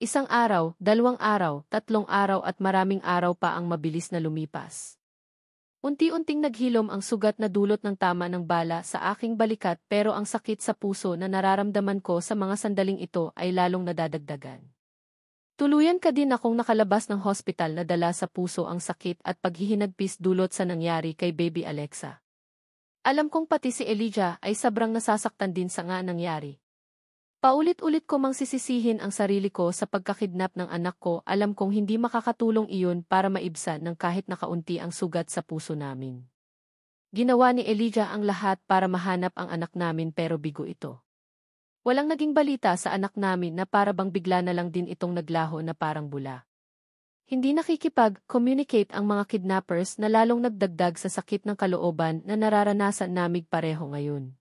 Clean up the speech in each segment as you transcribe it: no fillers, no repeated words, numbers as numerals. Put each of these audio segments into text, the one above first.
Isang araw, 2 araw, 3 araw at maraming araw pa ang mabilis na lumipas. Unti-unting naghilom ang sugat na dulot ng tama ng bala sa aking balikat pero ang sakit sa puso na nararamdaman ko sa mga sandaling ito ay lalong nadadagdagan. Tuluyan ka din akong nakalabas ng hospital na dala sa puso ang sakit at paghihinagpis dulot sa nangyari kay Baby Alexa. Alam kong pati si Elijah ay sabrang nasasaktan din sa nga nangyari. Paulit-ulit ko mang sisisihin ang sarili ko sa pagkakidnap ng anak ko, alam kong hindi makakatulong iyon para maibsan ng kahit nakaunti ang sugat sa puso namin. Ginawa ni Elijah ang lahat para mahanap ang anak namin pero bigo ito. Walang naging balita sa anak namin na para bang bigla na lang din itong naglaho na parang bula. Hindi nakikipag-communicate ang mga kidnappers na lalong nagdagdag sa sakit ng kalooban na nararanasan namig pareho ngayon.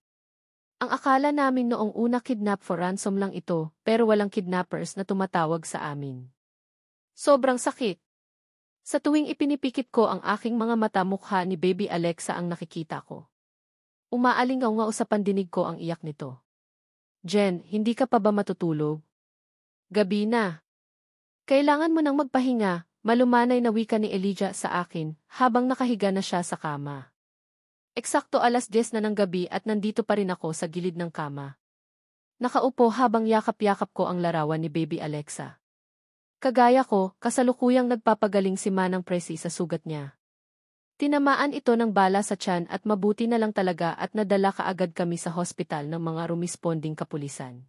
Ang akala namin noong una kidnap for ransom lang ito, pero walang kidnappers na tumatawag sa amin. Sobrang sakit. Sa tuwing ipinipikit ko ang aking mga mata, mukha ni Baby Alexa ang nakikita ko. Umaalingaw sa pandinig ko ang iyak nito. Jen, hindi ka pa ba matutulog? Gabi na. Kailangan mo nang magpahinga, malumanay na wika ni Elijah sa akin, habang nakahiga na siya sa kama. Eksakto 10:00 na ng gabi at nandito pa rin ako sa gilid ng kama. Nakaupo habang yakap-yakap ko ang larawan ni Baby Alexa. Kagaya ko, kasalukuyang nagpapagaling si Manang Presi sa sugat niya. Tinamaan ito ng bala sa tiyan at mabuti na lang talaga at nadala kaagad kami sa hospital ng mga rumisponding kapulisan.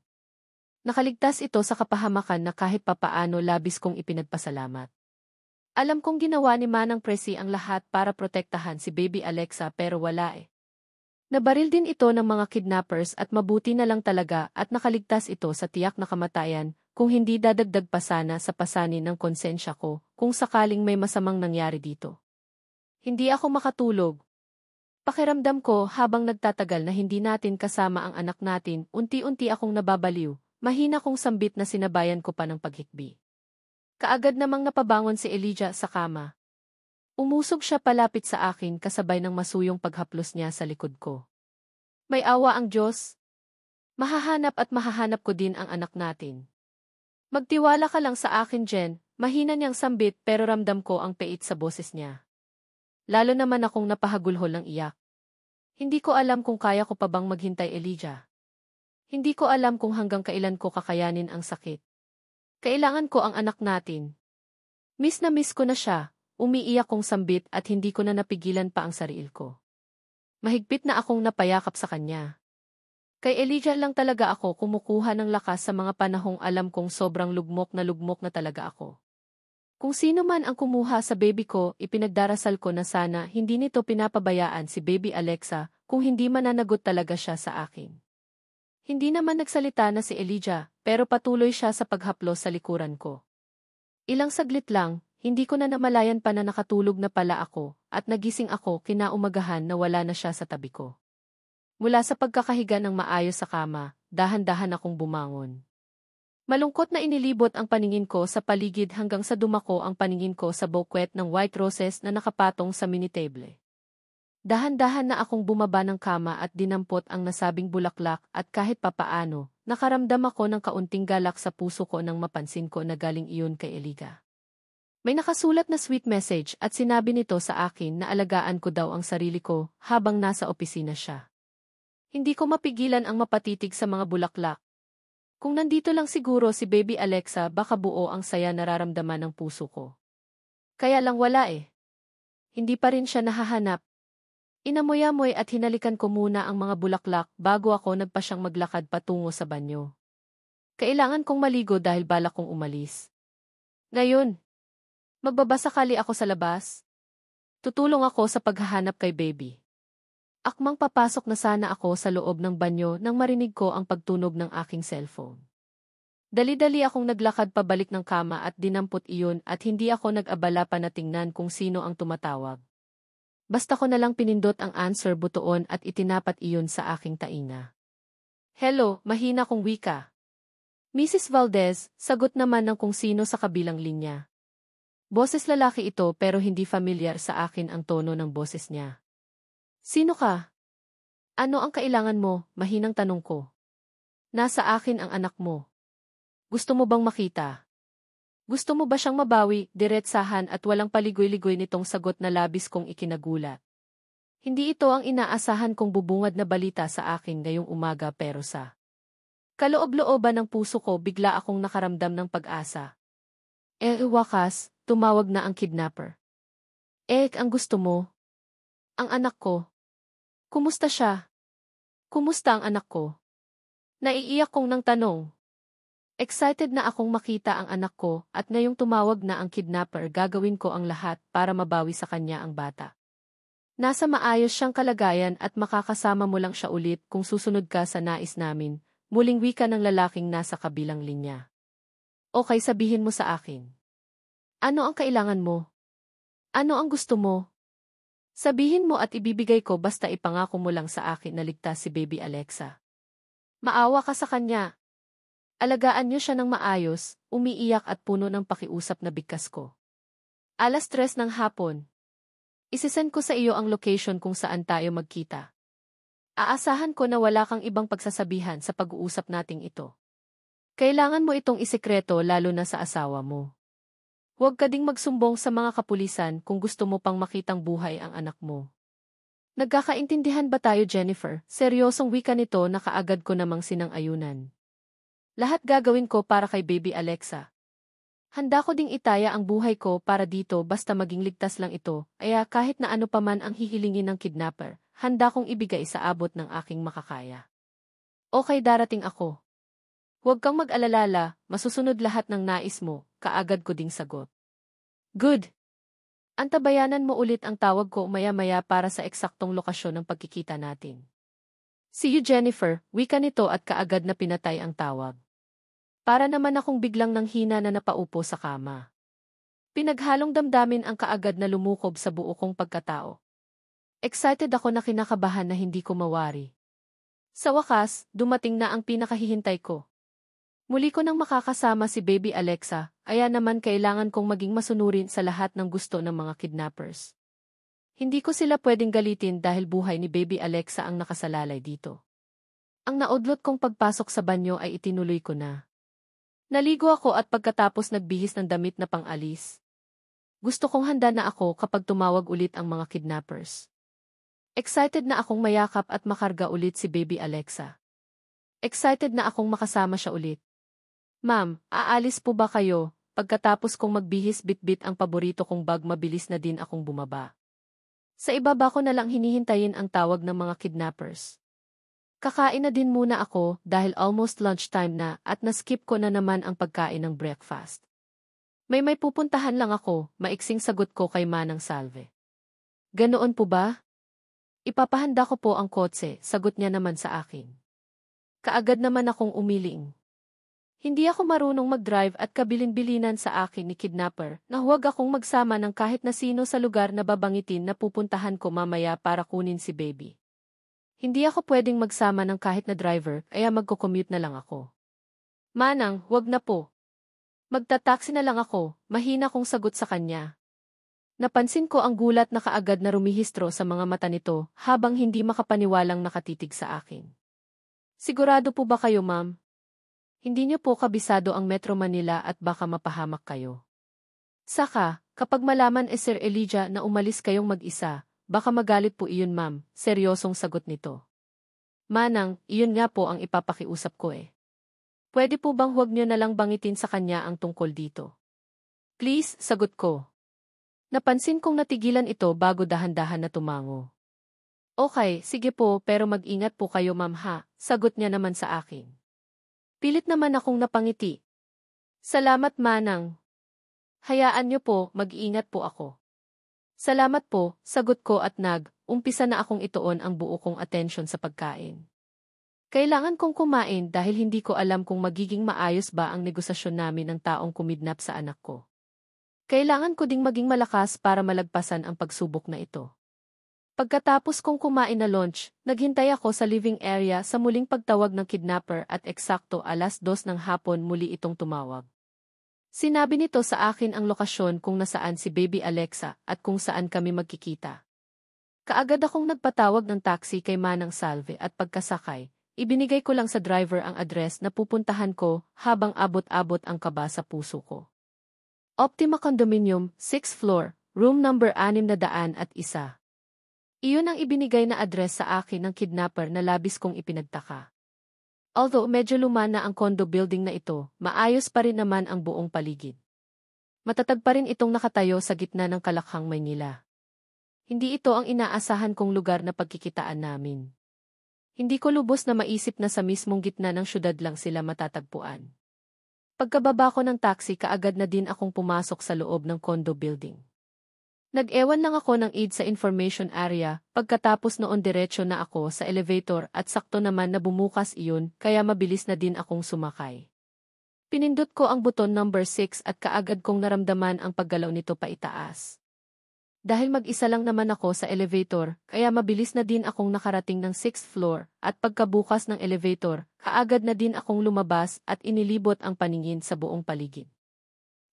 Nakaligtas ito sa kapahamakan na kahit papaano labis kong ipinagpasalamat. Alam kong ginawa ni Manang Presi ang lahat para protektahan si Baby Alexa pero wala eh. Nabaril din ito ng mga kidnappers at mabuti na lang talaga at nakaligtas ito sa tiyak na kamatayan kung hindi dadagdag pa sana sa pasanin ng konsensya ko kung sakaling may masamang nangyari dito. Hindi ako makatulog. Pakiramdam ko habang nagtatagal na hindi natin kasama ang anak natin, unti-unti akong nababaliw, mahina kong sambit na sinabayan ko pa ng paghikbi. Kaagad namang napabangon si Elijah sa kama. Umusog siya palapit sa akin kasabay ng masuyong paghaplos niya sa likod ko. May awa ang Diyos. Mahahanap ko din ang anak natin. Magtiwala ka lang sa akin, Jen, mahina niyang sambit pero ramdam ko ang pait sa boses niya. Lalo naman akong napahagulhol ng iyak. Hindi ko alam kung kaya ko pa bang maghintay, Elijah. Hindi ko alam kung hanggang kailan ko kakayanin ang sakit. Kailangan ko ang anak natin. Miss na miss ko na siya, umiiyak kong sambit at hindi ko na napigilan pa ang sarili ko. Mahigpit na akong napayakap sa kanya. Kay Elijah lang talaga ako kumukuha ng lakas sa mga panahong alam kong sobrang lugmok na talaga ako. Kung sino man ang kumuha sa baby ko, ipinagdarasal ko na sana hindi nito pinapabayaan si Baby Alexa kung hindi mananagot talaga siya sa akin. Hindi naman nagsalita na si Elijah, pero patuloy siya sa paghaplos sa likuran ko. Ilang saglit lang, hindi ko na namalayan pa na nakatulog na pala ako, at nagising ako kinaumagahan na wala na siya sa tabi ko. Mula sa pagkakahiga ng maayos sa kama, dahan-dahan akong bumangon. Malungkot na inilibot ang paningin ko sa paligid hanggang sa dumako ang paningin ko sa bouquet ng white roses na nakapatong sa mini-table. Dahan-dahan na akong bumaba ng kama at dinampot ang nasabing bulaklak at kahit papaano, nakaramdam ako ng kaunting galak sa puso ko nang mapansin ko na galing iyon kay Elijah. May nakasulat na sweet message at sinabi nito sa akin na alagaan ko daw ang sarili ko habang nasa opisina siya. Hindi ko mapigilan ang mapatitig sa mga bulaklak. Kung nandito lang siguro si Baby Alexa, baka buo ang saya nararamdaman ng puso ko. Kaya lang wala eh. Hindi pa rin siya nahahanap. Inamoy-amoy at hinalikan ko muna ang mga bulaklak bago ako nagpasyang maglakad patungo sa banyo. Kailangan kong maligo dahil balak kong umalis. Ngayon, magbabasakali ako sa labas. Tutulong ako sa paghahanap kay Baby. Akmang papasok na sana ako sa loob ng banyo nang marinig ko ang pagtunog ng aking cellphone. Dali-dali akong naglakad pabalik ng kama at dinampot iyon at hindi ako nag-abala pa na tingnan kung sino ang tumatawag. Basta ko nalang pinindot ang answer butoon at itinapat iyon sa aking tainga. Hello, mahina kong wika. Mrs. Valdez, sagot naman ng kung sino sa kabilang linya. Boses lalaki ito pero hindi familiar sa akin ang tono ng boses niya. Sino ka? Ano ang kailangan mo? Mahinang tanong ko. Nasa akin ang anak mo. Gusto mo bang makita? Gusto mo ba siyang mabawi, diretsahan at walang paligoy-ligoy nitong sagot na labis kong ikinagulat. Hindi ito ang inaasahan kong bubungad na balita sa akin ngayong umaga pero sa kaloob-looban ng puso ko bigla akong nakaramdam ng pag-asa. Wakas, tumawag na ang kidnapper. Ang gusto mo? Ang anak ko. Kumusta siya? Kumusta ang anak ko? Naiiyak kong nang tanong. Excited na akong makita ang anak ko at ngayong tumawag na ang kidnapper gagawin ko ang lahat para mabawi sa kanya ang bata. Nasa maayos siyang kalagayan at makakasama mo lang siya ulit kung susunod ka sa nais namin, muling wika ng lalaking nasa kabilang linya. Okay, sabihin mo sa akin. Ano ang kailangan mo? Ano ang gusto mo? Sabihin mo at ibibigay ko basta ipangako mo lang sa akin na ligtas si Baby Alexa. Maawa ka sa kanya. Alagaan niyo siya ng maayos, umiiyak at puno ng pakiusap na bigkas ko. 3:00 ng hapon. Isisend ko sa iyo ang location kung saan tayo magkita. Aasahan ko na wala kang ibang pagsasabihan sa pag-uusap nating ito. Kailangan mo itong isekreto lalo na sa asawa mo. Huwag ka ding magsumbong sa mga kapulisan kung gusto mo pang makitang buhay ang anak mo. Nagkakaintindihan ba tayo, Jennifer? Seryosong wika nito na kaagad ko namang sinang-ayunan. Lahat gagawin ko para kay Baby Alexa. Handa ko ding itaya ang buhay ko para dito basta maging ligtas lang ito, kaya kahit na ano paman ang hihilingin ng kidnapper, handa kong ibigay sa abot ng aking makakaya. Okay, darating ako. Huwag kang mag-alala, masusunod lahat ng nais mo, kaagad ko ding sagot. Good. Antabayanan mo ulit ang tawag ko maya-maya para sa eksaktong lokasyon ng pagkikita natin. See you, Jennifer, wika nito at kaagad na pinatay ang tawag. Para naman akong biglang nanghina na napaupo sa kama. Pinaghalong damdamin ang kaagad na lumukob sa buo kong pagkatao. Excited ako na kinakabahan na hindi ko mawari. Sa wakas, dumating na ang pinakahihintay ko. Muli ko nang makakasama si Baby Alexa, kaya naman kailangan kong maging masunurin sa lahat ng gusto ng mga kidnappers. Hindi ko sila pwedeng galitin dahil buhay ni Baby Alexa ang nakasalalay dito. Ang naudlot kong pagpasok sa banyo ay itinuloy ko na. Naligo ako at pagkatapos nagbihis ng damit na pang-alis. Gusto kong handa na ako kapag tumawag ulit ang mga kidnappers. Excited na akong mayakap at makarga ulit si Baby Alexa. Excited na akong makasama siya ulit. Ma'am, aalis po ba kayo? Pagkatapos kong magbihis bitbit ang paborito kong bag mabilis na din akong bumaba. Sa ibaba ko na lang hinihintayin ang tawag ng mga kidnappers. Kakain na din muna ako dahil almost lunchtime na at naskip ko na naman ang pagkain ng breakfast. May pupuntahan lang ako, maiksing sagot ko kay Manang Salve. Ganoon po ba? Ipapahanda ko po ang kotse, sagot niya naman sa akin. Kaagad naman akong umiling. Hindi ako marunong mag-drive at kabilin-bilinan sa akin ni kidnapper na huwag akong magsama ng kahit na sino sa lugar na babangitin na pupuntahan ko mamaya para kunin si Baby. Hindi ako pwedeng magsama ng kahit na driver, kaya magko-commute na lang ako. Manang, wag na po. Magta-taxi na lang ako, mahina kong sagot sa kanya. Napansin ko ang gulat na kaagad na rumihistro sa mga mata nito habang hindi makapaniwalang nakatitig sa akin. Sigurado po ba kayo, ma'am? Hindi niyo po kabisado ang Metro Manila at baka mapahamak kayo. Saka, kapag malaman Sir Elijah na umalis kayong mag-isa, baka magalit po iyon, ma'am, seryosong sagot nito. Manang, iyon nga po ang ipapakiusap ko eh. Pwede po bang huwag niyo na lang bangitin sa kanya ang tungkol dito? Please, sagot ko. Napansin kong natigilan ito bago dahan-dahan na tumango. Okay, sige po pero mag-ingat po kayo, ma'am ha, sagot niya naman sa akin. Pilit naman akong napangiti. Salamat, Manang. Hayaan niyo po, mag-iingat po ako. Salamat po, sagot ko at umpisa na akong ituon ang buo kong atensyon sa pagkain. Kailangan kong kumain dahil hindi ko alam kung magiging maayos ba ang negosasyon namin ng taong kumidnap sa anak ko. Kailangan ko ding maging malakas para malagpasan ang pagsubok na ito. Pagkatapos kong kumain na lunch, naghintay ako sa living area sa muling pagtawag ng kidnapper at eksakto 2:00 ng hapon muli itong tumawag. Sinabi nito sa akin ang lokasyon kung nasaan si Baby Alexa at kung saan kami magkikita. Kaagad akong nagpatawag ng taxi kay Manang Salve at pagkasakay, ibinigay ko lang sa driver ang address na pupuntahan ko habang abot-abot ang kaba sa puso ko. Optima Condominium, 6th floor, room number 601. Iyon ang ibinigay na address sa akin ng kidnapper na labis kong ipinagtaka. Although medyo luma na ang condo building na ito, maayos pa rin naman ang buong paligid. Matatag pa rin itong nakatayo sa gitna ng Kalakhang, Maynila. Hindi ito ang inaasahan kong lugar na pagkikitaan namin. Hindi ko lubos na maisip na sa mismong gitna ng syudad lang sila matatagpuan. Pagkababa ko ng taxi kaagad na din akong pumasok sa loob ng condo building. Nag-ewan lang ako ng aid sa information area, pagkatapos noon diretsyo na ako sa elevator at sakto naman na bumukas iyon kaya mabilis na din akong sumakay. Pinindot ko ang buton number 6 at kaagad kong naramdaman ang paggalaw nito paitaas. Dahil mag-isa lang naman ako sa elevator, kaya mabilis na din akong nakarating ng 6th floor at pagkabukas ng elevator, kaagad na din akong lumabas at inilibot ang paningin sa buong paligid.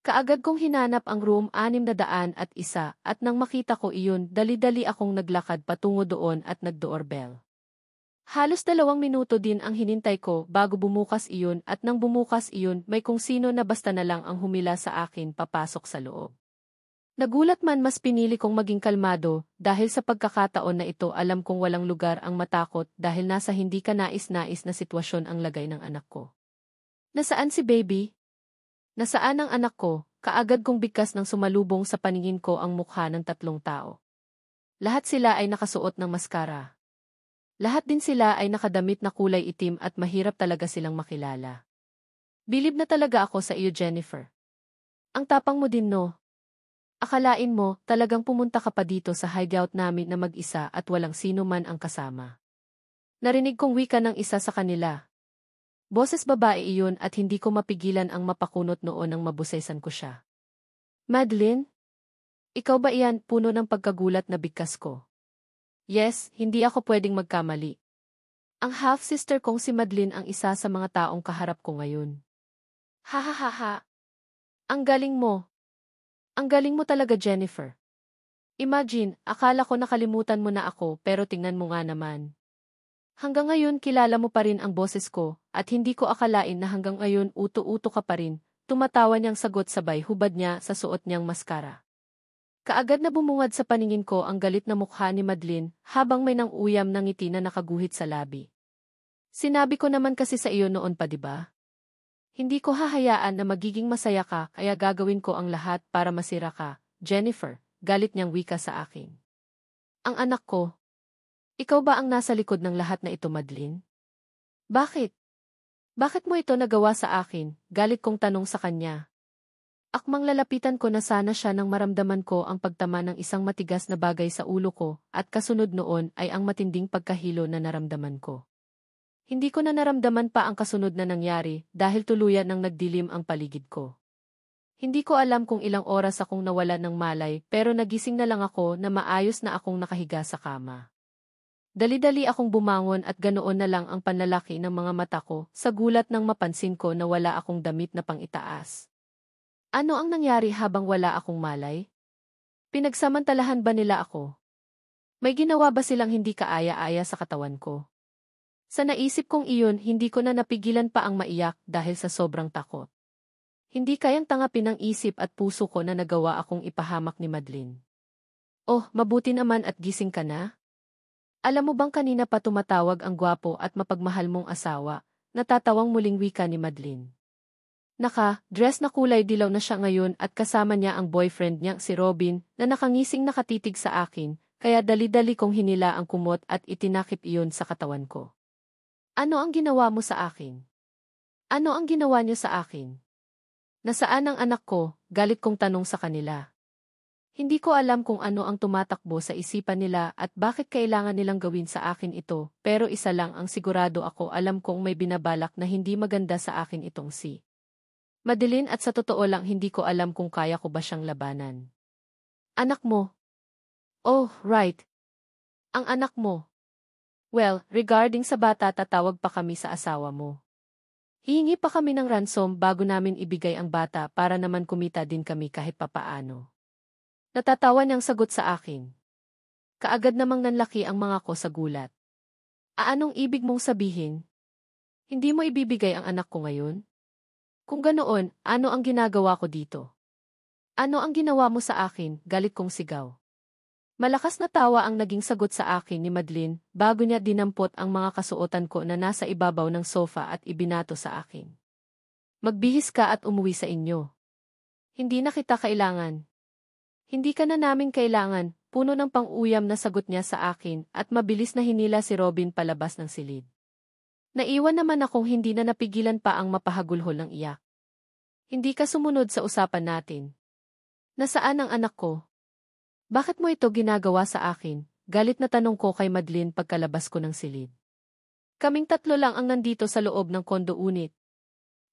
Kaagad kong hinanap ang room 601 at nang makita ko iyon, dali-dali akong naglakad patungo doon at nag-doorbell. Halos 2 minuto din ang hinintay ko bago bumukas iyon at nang bumukas iyon may kung sino na basta na lang ang humila sa akin papasok sa loob. Nagulat man mas pinili kong maging kalmado dahil sa pagkakataon na ito alam kong walang lugar ang matakot dahil nasa hindi ka nais-nais na sitwasyon ang lagay ng anak ko. Nasaan si baby? Nasaan ang anak ko? Kaagad kong bigkas ng sumalubong sa paningin ko ang mukha ng 3 tao. Lahat sila ay nakasuot ng maskara. Lahat din sila ay nakadamit na kulay itim at mahirap talaga silang makilala. Bilib na talaga ako sa iyo, Jennifer. Ang tapang mo din, no? Akalain mo, talagang pumunta ka pa dito sa hideout namin na mag-isa at walang sino man ang kasama. Narinig kong wika ng isa sa kanila. Boses babae iyon at hindi ko mapigilan ang mapakunot noon nang mabusesan ko siya. Madeline? Ikaw ba iyan? Puno ng pagkagulat na bigkas ko. Yes, hindi ako pwedeng magkamali. Ang half-sister kong si Madeline ang isa sa mga taong kaharap ko ngayon. Ha ha ha ha. Ang galing mo. Ang galing mo talaga, Jennifer. Imagine, akala ko nakalimutan mo na ako pero tingnan mo nga naman. Hanggang ngayon kilala mo pa rin ang boses ko at hindi ko akalain na hanggang ngayon uto-uto ka pa rin, tumatawa niyang sagot sabay hubad niya sa suot niyang maskara. Kaagad na bumungad sa paningin ko ang galit na mukha ni Madeline habang may nang-uyam na ngiti na nakaguhit sa labi. Sinabi ko naman kasi sa iyo noon pa, 'di ba? Hindi ko hahayaan na magiging masaya ka kaya gagawin ko ang lahat para masira ka, Jennifer, galit niyang wika sa akin. Ang anak ko. Ikaw ba ang nasa likod ng lahat na ito, Madeline? Bakit? Bakit mo ito nagawa sa akin? Galit kong tanong sa kanya. Akmang lalapitan ko na sana siya nang maramdaman ko ang pagtama ng isang matigas na bagay sa ulo ko at kasunod noon ay ang matinding pagkahilo na naramdaman ko. Hindi ko na naramdaman pa ang kasunod na nangyari dahil tuluyan nang nagdilim ang paligid ko. Hindi ko alam kung ilang oras akong nawala ng malay pero nagising na lang ako na maayos na akong nakahiga sa kama. Dali-dali akong bumangon at ganoon na lang ang panlalaki ng mga mata ko sa gulat nang mapansin ko na wala akong damit na pang-itaas. Ano ang nangyari habang wala akong malay? Pinagsamantalahan ba nila ako? May ginawa ba silang hindi kaaya-aya sa katawan ko? Sa naisip kong iyon, hindi ko na napigilan pa ang maiyak dahil sa sobrang takot. Hindi kayang tangapin ng isip at puso ko na nagawa akong ipahamak ni Madeline. Oh, mabuti naman at gising ka na? Alam mo bang kanina pa tumatawag ang gwapo at mapagmahal mong asawa, natatawang muling wika ni Madeline. Naka-dress na kulay dilaw na siya ngayon at kasama niya ang boyfriend niya si Robin na nakangising nakatitig sa akin, kaya dali-dali kong hinila ang kumot at itinakip iyon sa katawan ko. Ano ang ginawa mo sa akin? Ano ang ginawa niyo sa akin? Nasaan ang anak ko? Galit kong tanong sa kanila. Hindi ko alam kung ano ang tumatakbo sa isipan nila at bakit kailangan nilang gawin sa akin ito, pero isa lang ang sigurado ako, alam kong may binabalak na hindi maganda sa akin itong si Madeline at sa totoo lang hindi ko alam kung kaya ko ba siyang labanan. Anak mo? Oh, right. Ang anak mo. Well, regarding sa bata tatawag pa kami sa asawa mo. Hihingi pa kami ng ransom bago namin ibigay ang bata para naman kumita din kami kahit papaano. Natatawa niyang sagot sa akin. Kaagad namang nanlaki ang mga ko sa gulat. Anong ibig mong sabihin? Hindi mo ibibigay ang anak ko ngayon? Kung ganoon, ano ang ginagawa ko dito? Ano ang ginawa mo sa akin? Galit kong sigaw. Malakas na tawa ang naging sagot sa akin ni Madeline bago niya dinampot ang mga kasuotan ko na nasa ibabaw ng sofa at ibinato sa akin. Magbihis ka at umuwi sa inyo. Hindi na kita kailangan. Hindi ka na namin kailangan, puno ng pang-uyam na sagot niya sa akin at mabilis na hinila si Robin palabas ng silid. Naiwan naman akong hindi na napigilan pa ang mapahagulhol ng iyak. Hindi ka sumunod sa usapan natin. Nasaan ang anak ko? Bakit mo ito ginagawa sa akin? Galit na tanong ko kay Madeline pagkalabas ko ng silid. Kaming tatlo lang ang nandito sa loob ng kondo unit.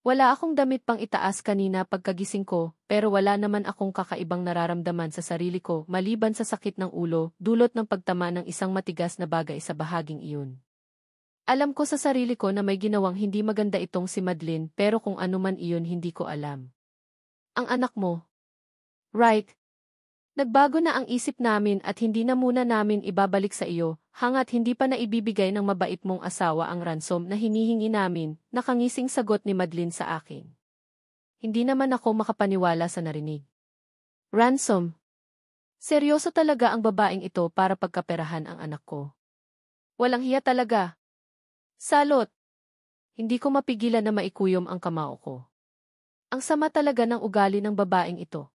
Wala akong damit pang itaas kanina pagkagising ko, pero wala naman akong kakaibang nararamdaman sa sarili ko maliban sa sakit ng ulo, dulot ng pagtama ng isang matigas na bagay sa bahaging iyon. Alam ko sa sarili ko na may ginawang hindi maganda itong si Madeline pero kung ano man iyon hindi ko alam. Ang anak mo. Right. Nagbago na ang isip namin at hindi na muna namin ibabalik sa iyo, hangat hindi pa naibibigay ng mabait mong asawa ang ransom na hinihingi namin, nakangising sagot ni Madeline sa akin. Hindi naman ako makapaniwala sa narinig. Ransom? Seryoso talaga ang babaeng ito para pagkaperahan ang anak ko. Walang hiya talaga. Salot! Hindi ko mapigilan na maikuyom ang kamao ko. Ang sama talaga ng ugali ng babaeng ito.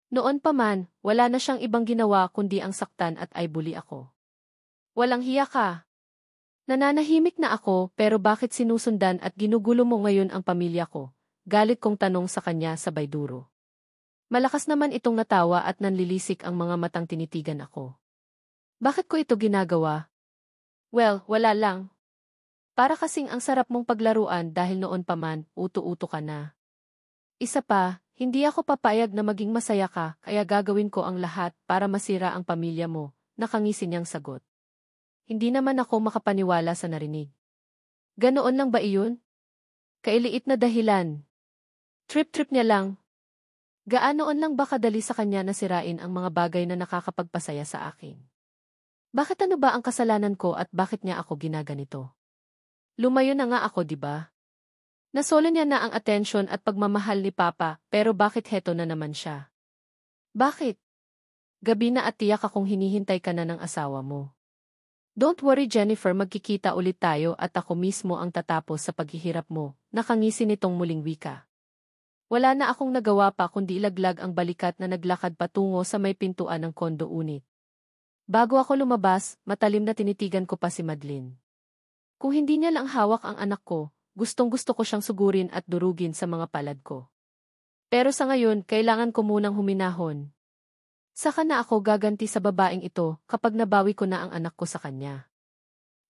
Noon pa man, wala na siyang ibang ginawa kundi ang saktan at ay bully ako. Walang hiya ka. Nananahimik na ako pero bakit sinusundan at ginugulo mo ngayon ang pamilya ko? Galit kong tanong sa kanya sabay duro. Malakas naman itong natawa at nanlilisik ang mga matang tinitigan ako. Bakit ko ito ginagawa? Well, wala lang. Para kasing ang sarap mong paglaruan dahil noon pa man, uto-uto ka na. Isa pa, hindi ako papayag na maging masaya ka, kaya gagawin ko ang lahat para masira ang pamilya mo, nakangisi niyang sagot. Hindi naman ako makapaniwala sa narinig. Ganoon lang ba iyon? Kailiit na dahilan. Trip-trip niya lang. Gaanoon lang ba kadali sa kanya na sirain ang mga bagay na nakakapagpasaya sa akin? Bakit ano ba ang kasalanan ko at bakit niya ako ginaganito? Lumayo na nga ako, di ba? Nasolo niya na ang atensyon at pagmamahal ni Papa, pero bakit heto na naman siya? Bakit? Gabi na at tiyak akong hinihintay ka na ng asawa mo. Don't worry Jennifer, magkikita ulit tayo at ako mismo ang tatapos sa paghihirap mo, nakangisi nitong muling wika. Wala na akong nagawa pa kundi ilaglag ang balikat na naglakad patungo sa may pintuan ng kondo unit. Bago ako lumabas, matalim na tinitigan ko pa si Madeline. Kung hindi niya lang hawak ang anak ko, gustong-gusto ko siyang sugurin at durugin sa mga palad ko. Pero sa ngayon, kailangan ko munang huminahon. Saka na ako gaganti sa babaeng ito kapag nabawi ko na ang anak ko sa kanya.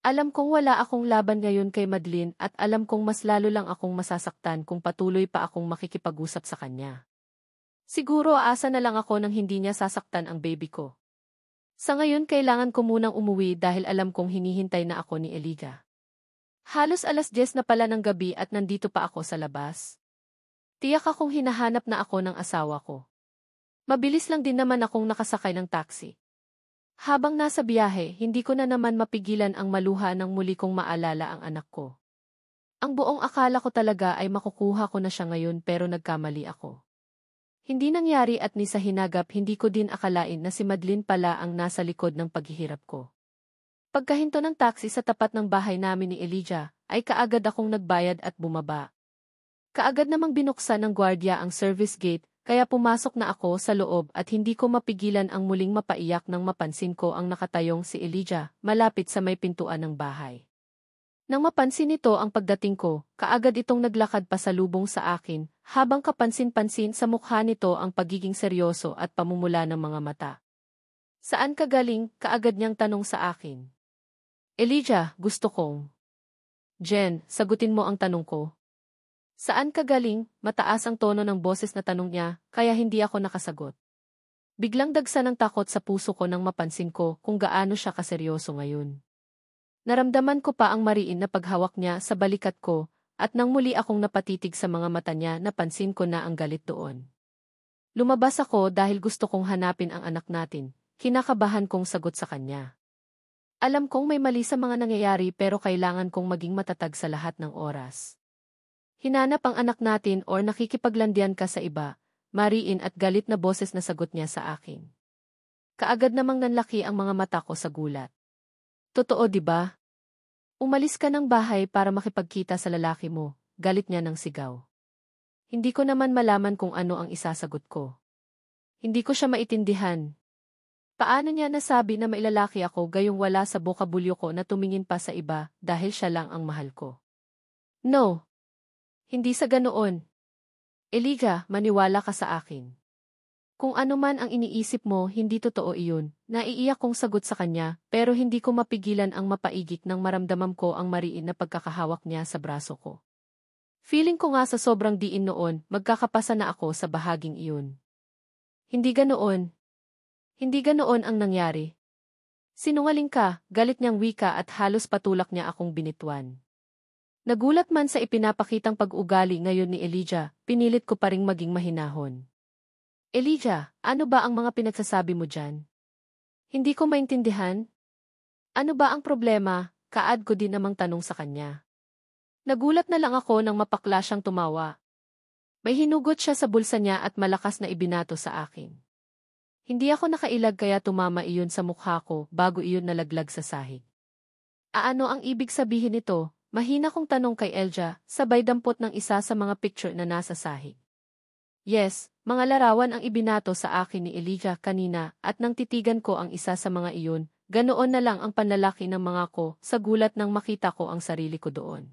Alam kong wala akong laban ngayon kay Madeline at alam kong mas lalo lang akong masasaktan kung patuloy pa akong makikipag-usap sa kanya. Siguro aasa na lang ako nang hindi niya sasaktan ang baby ko. Sa ngayon kailangan ko munang umuwi dahil alam kong hinihintay na ako ni Elijah. Halos 10:00 na pala ng gabi at nandito pa ako sa labas. Tiyak akong hinahanap na ako ng asawa ko. Mabilis lang din naman akong nakasakay ng taxi. Habang nasa biyahe, hindi ko na naman mapigilan ang maluha nang muli kong maalala ang anak ko. Ang buong akala ko talaga ay makukuha ko na siya ngayon pero nagkamali ako. Hindi nangyari at ni sa hinagap hindi ko din akalain na si Madeline pala ang nasa likod ng paghihirap ko. Pagkahinto ng taxi sa tapat ng bahay namin ni Elijah, ay kaagad akong nagbayad at bumaba. Kaagad namang binuksan ng gwardiya ang service gate, kaya pumasok na ako sa loob at hindi ko mapigilan ang muling mapaiyak nang mapansin ko ang nakatayong si Elijah, malapit sa may pintuan ng bahay. Nang mapansin nito ang pagdating ko, kaagad itong naglakad pasalubong sa akin, habang kapansin-pansin sa mukha nito ang pagiging seryoso at pamumula ng mga mata. Saan ka galing? Kaagad niyang tanong sa akin. Elijah, gusto kong. Jen, sagutin mo ang tanong ko. Saan ka galing? Mataas ang tono ng boses na tanong niya, kaya hindi ako nakasagot. Biglang dagsa ng takot sa puso ko nang mapansin ko kung gaano siya kaseryoso ngayon. Naramdaman ko pa ang mariin na paghawak niya sa balikat ko, at nang muli akong napatitig sa mga mata niya napansin ko na ang galit doon. Lumabas ako dahil gusto kong hanapin ang anak natin, kinakabahan kong sagot sa kanya. Alam kong may mali sa mga nangyayari pero kailangan kong maging matatag sa lahat ng oras. Hinanap ang anak natin or nakikipaglandian ka sa iba, mariin at galit na boses na sagot niya sa akin. Kaagad namang nanlaki ang mga mata ko sa gulat. Totoo, di ba? Umalis ka ng bahay para makipagkita sa lalaki mo, galit niya ng sigaw. Hindi ko naman malaman kung ano ang isasagot ko. Hindi ko siya maintindihan. Paano niya nasabi na mailalaki ako gayong wala sa bokabulyo ko na tumingin pa sa iba dahil siya lang ang mahal ko? No. Hindi sa ganoon. Elijah, maniwala ka sa akin. Kung ano man ang iniisip mo, hindi totoo iyon. Naiiyak kong sagot sa kanya, pero hindi ko mapigilan ang mapaigik nang maramdaman ko ang mariin na pagkakahawak niya sa braso ko. Feeling ko nga sa sobrang diin noon, magkakapasa na ako sa bahaging iyon. Hindi ganoon. Hindi ganoon ang nangyari. Sinungaling ka, galit niyang wika at halos patulak niya akong binitwan. Nagulat man sa ipinapakitang pag-ugali ngayon ni Elijah, pinilit ko pa ring maging mahinahon. Elijah, ano ba ang mga pinagsasabi mo dyan? Hindi ko maintindihan. Ano ba ang problema? Kaad ko din namang tanong sa kanya. Nagulat na lang ako nang mapakla siyang tumawa. May hinugot siya sa bulsa niya at malakas na ibinato sa akin. Hindi ako nakailag kaya tumama iyon sa mukha ko bago iyon nalaglag sa sahig. Ano ang ibig sabihin nito? Mahina kong tanong kay Elijah, sabay dampot ng isa sa mga picture na nasa sahig. Yes, mga larawan ang ibinato sa akin ni Elijah kanina at nang titigan ko ang isa sa mga iyon, ganoon na lang ang panlalaki ng mga ko sa gulat nang makita ko ang sarili ko doon.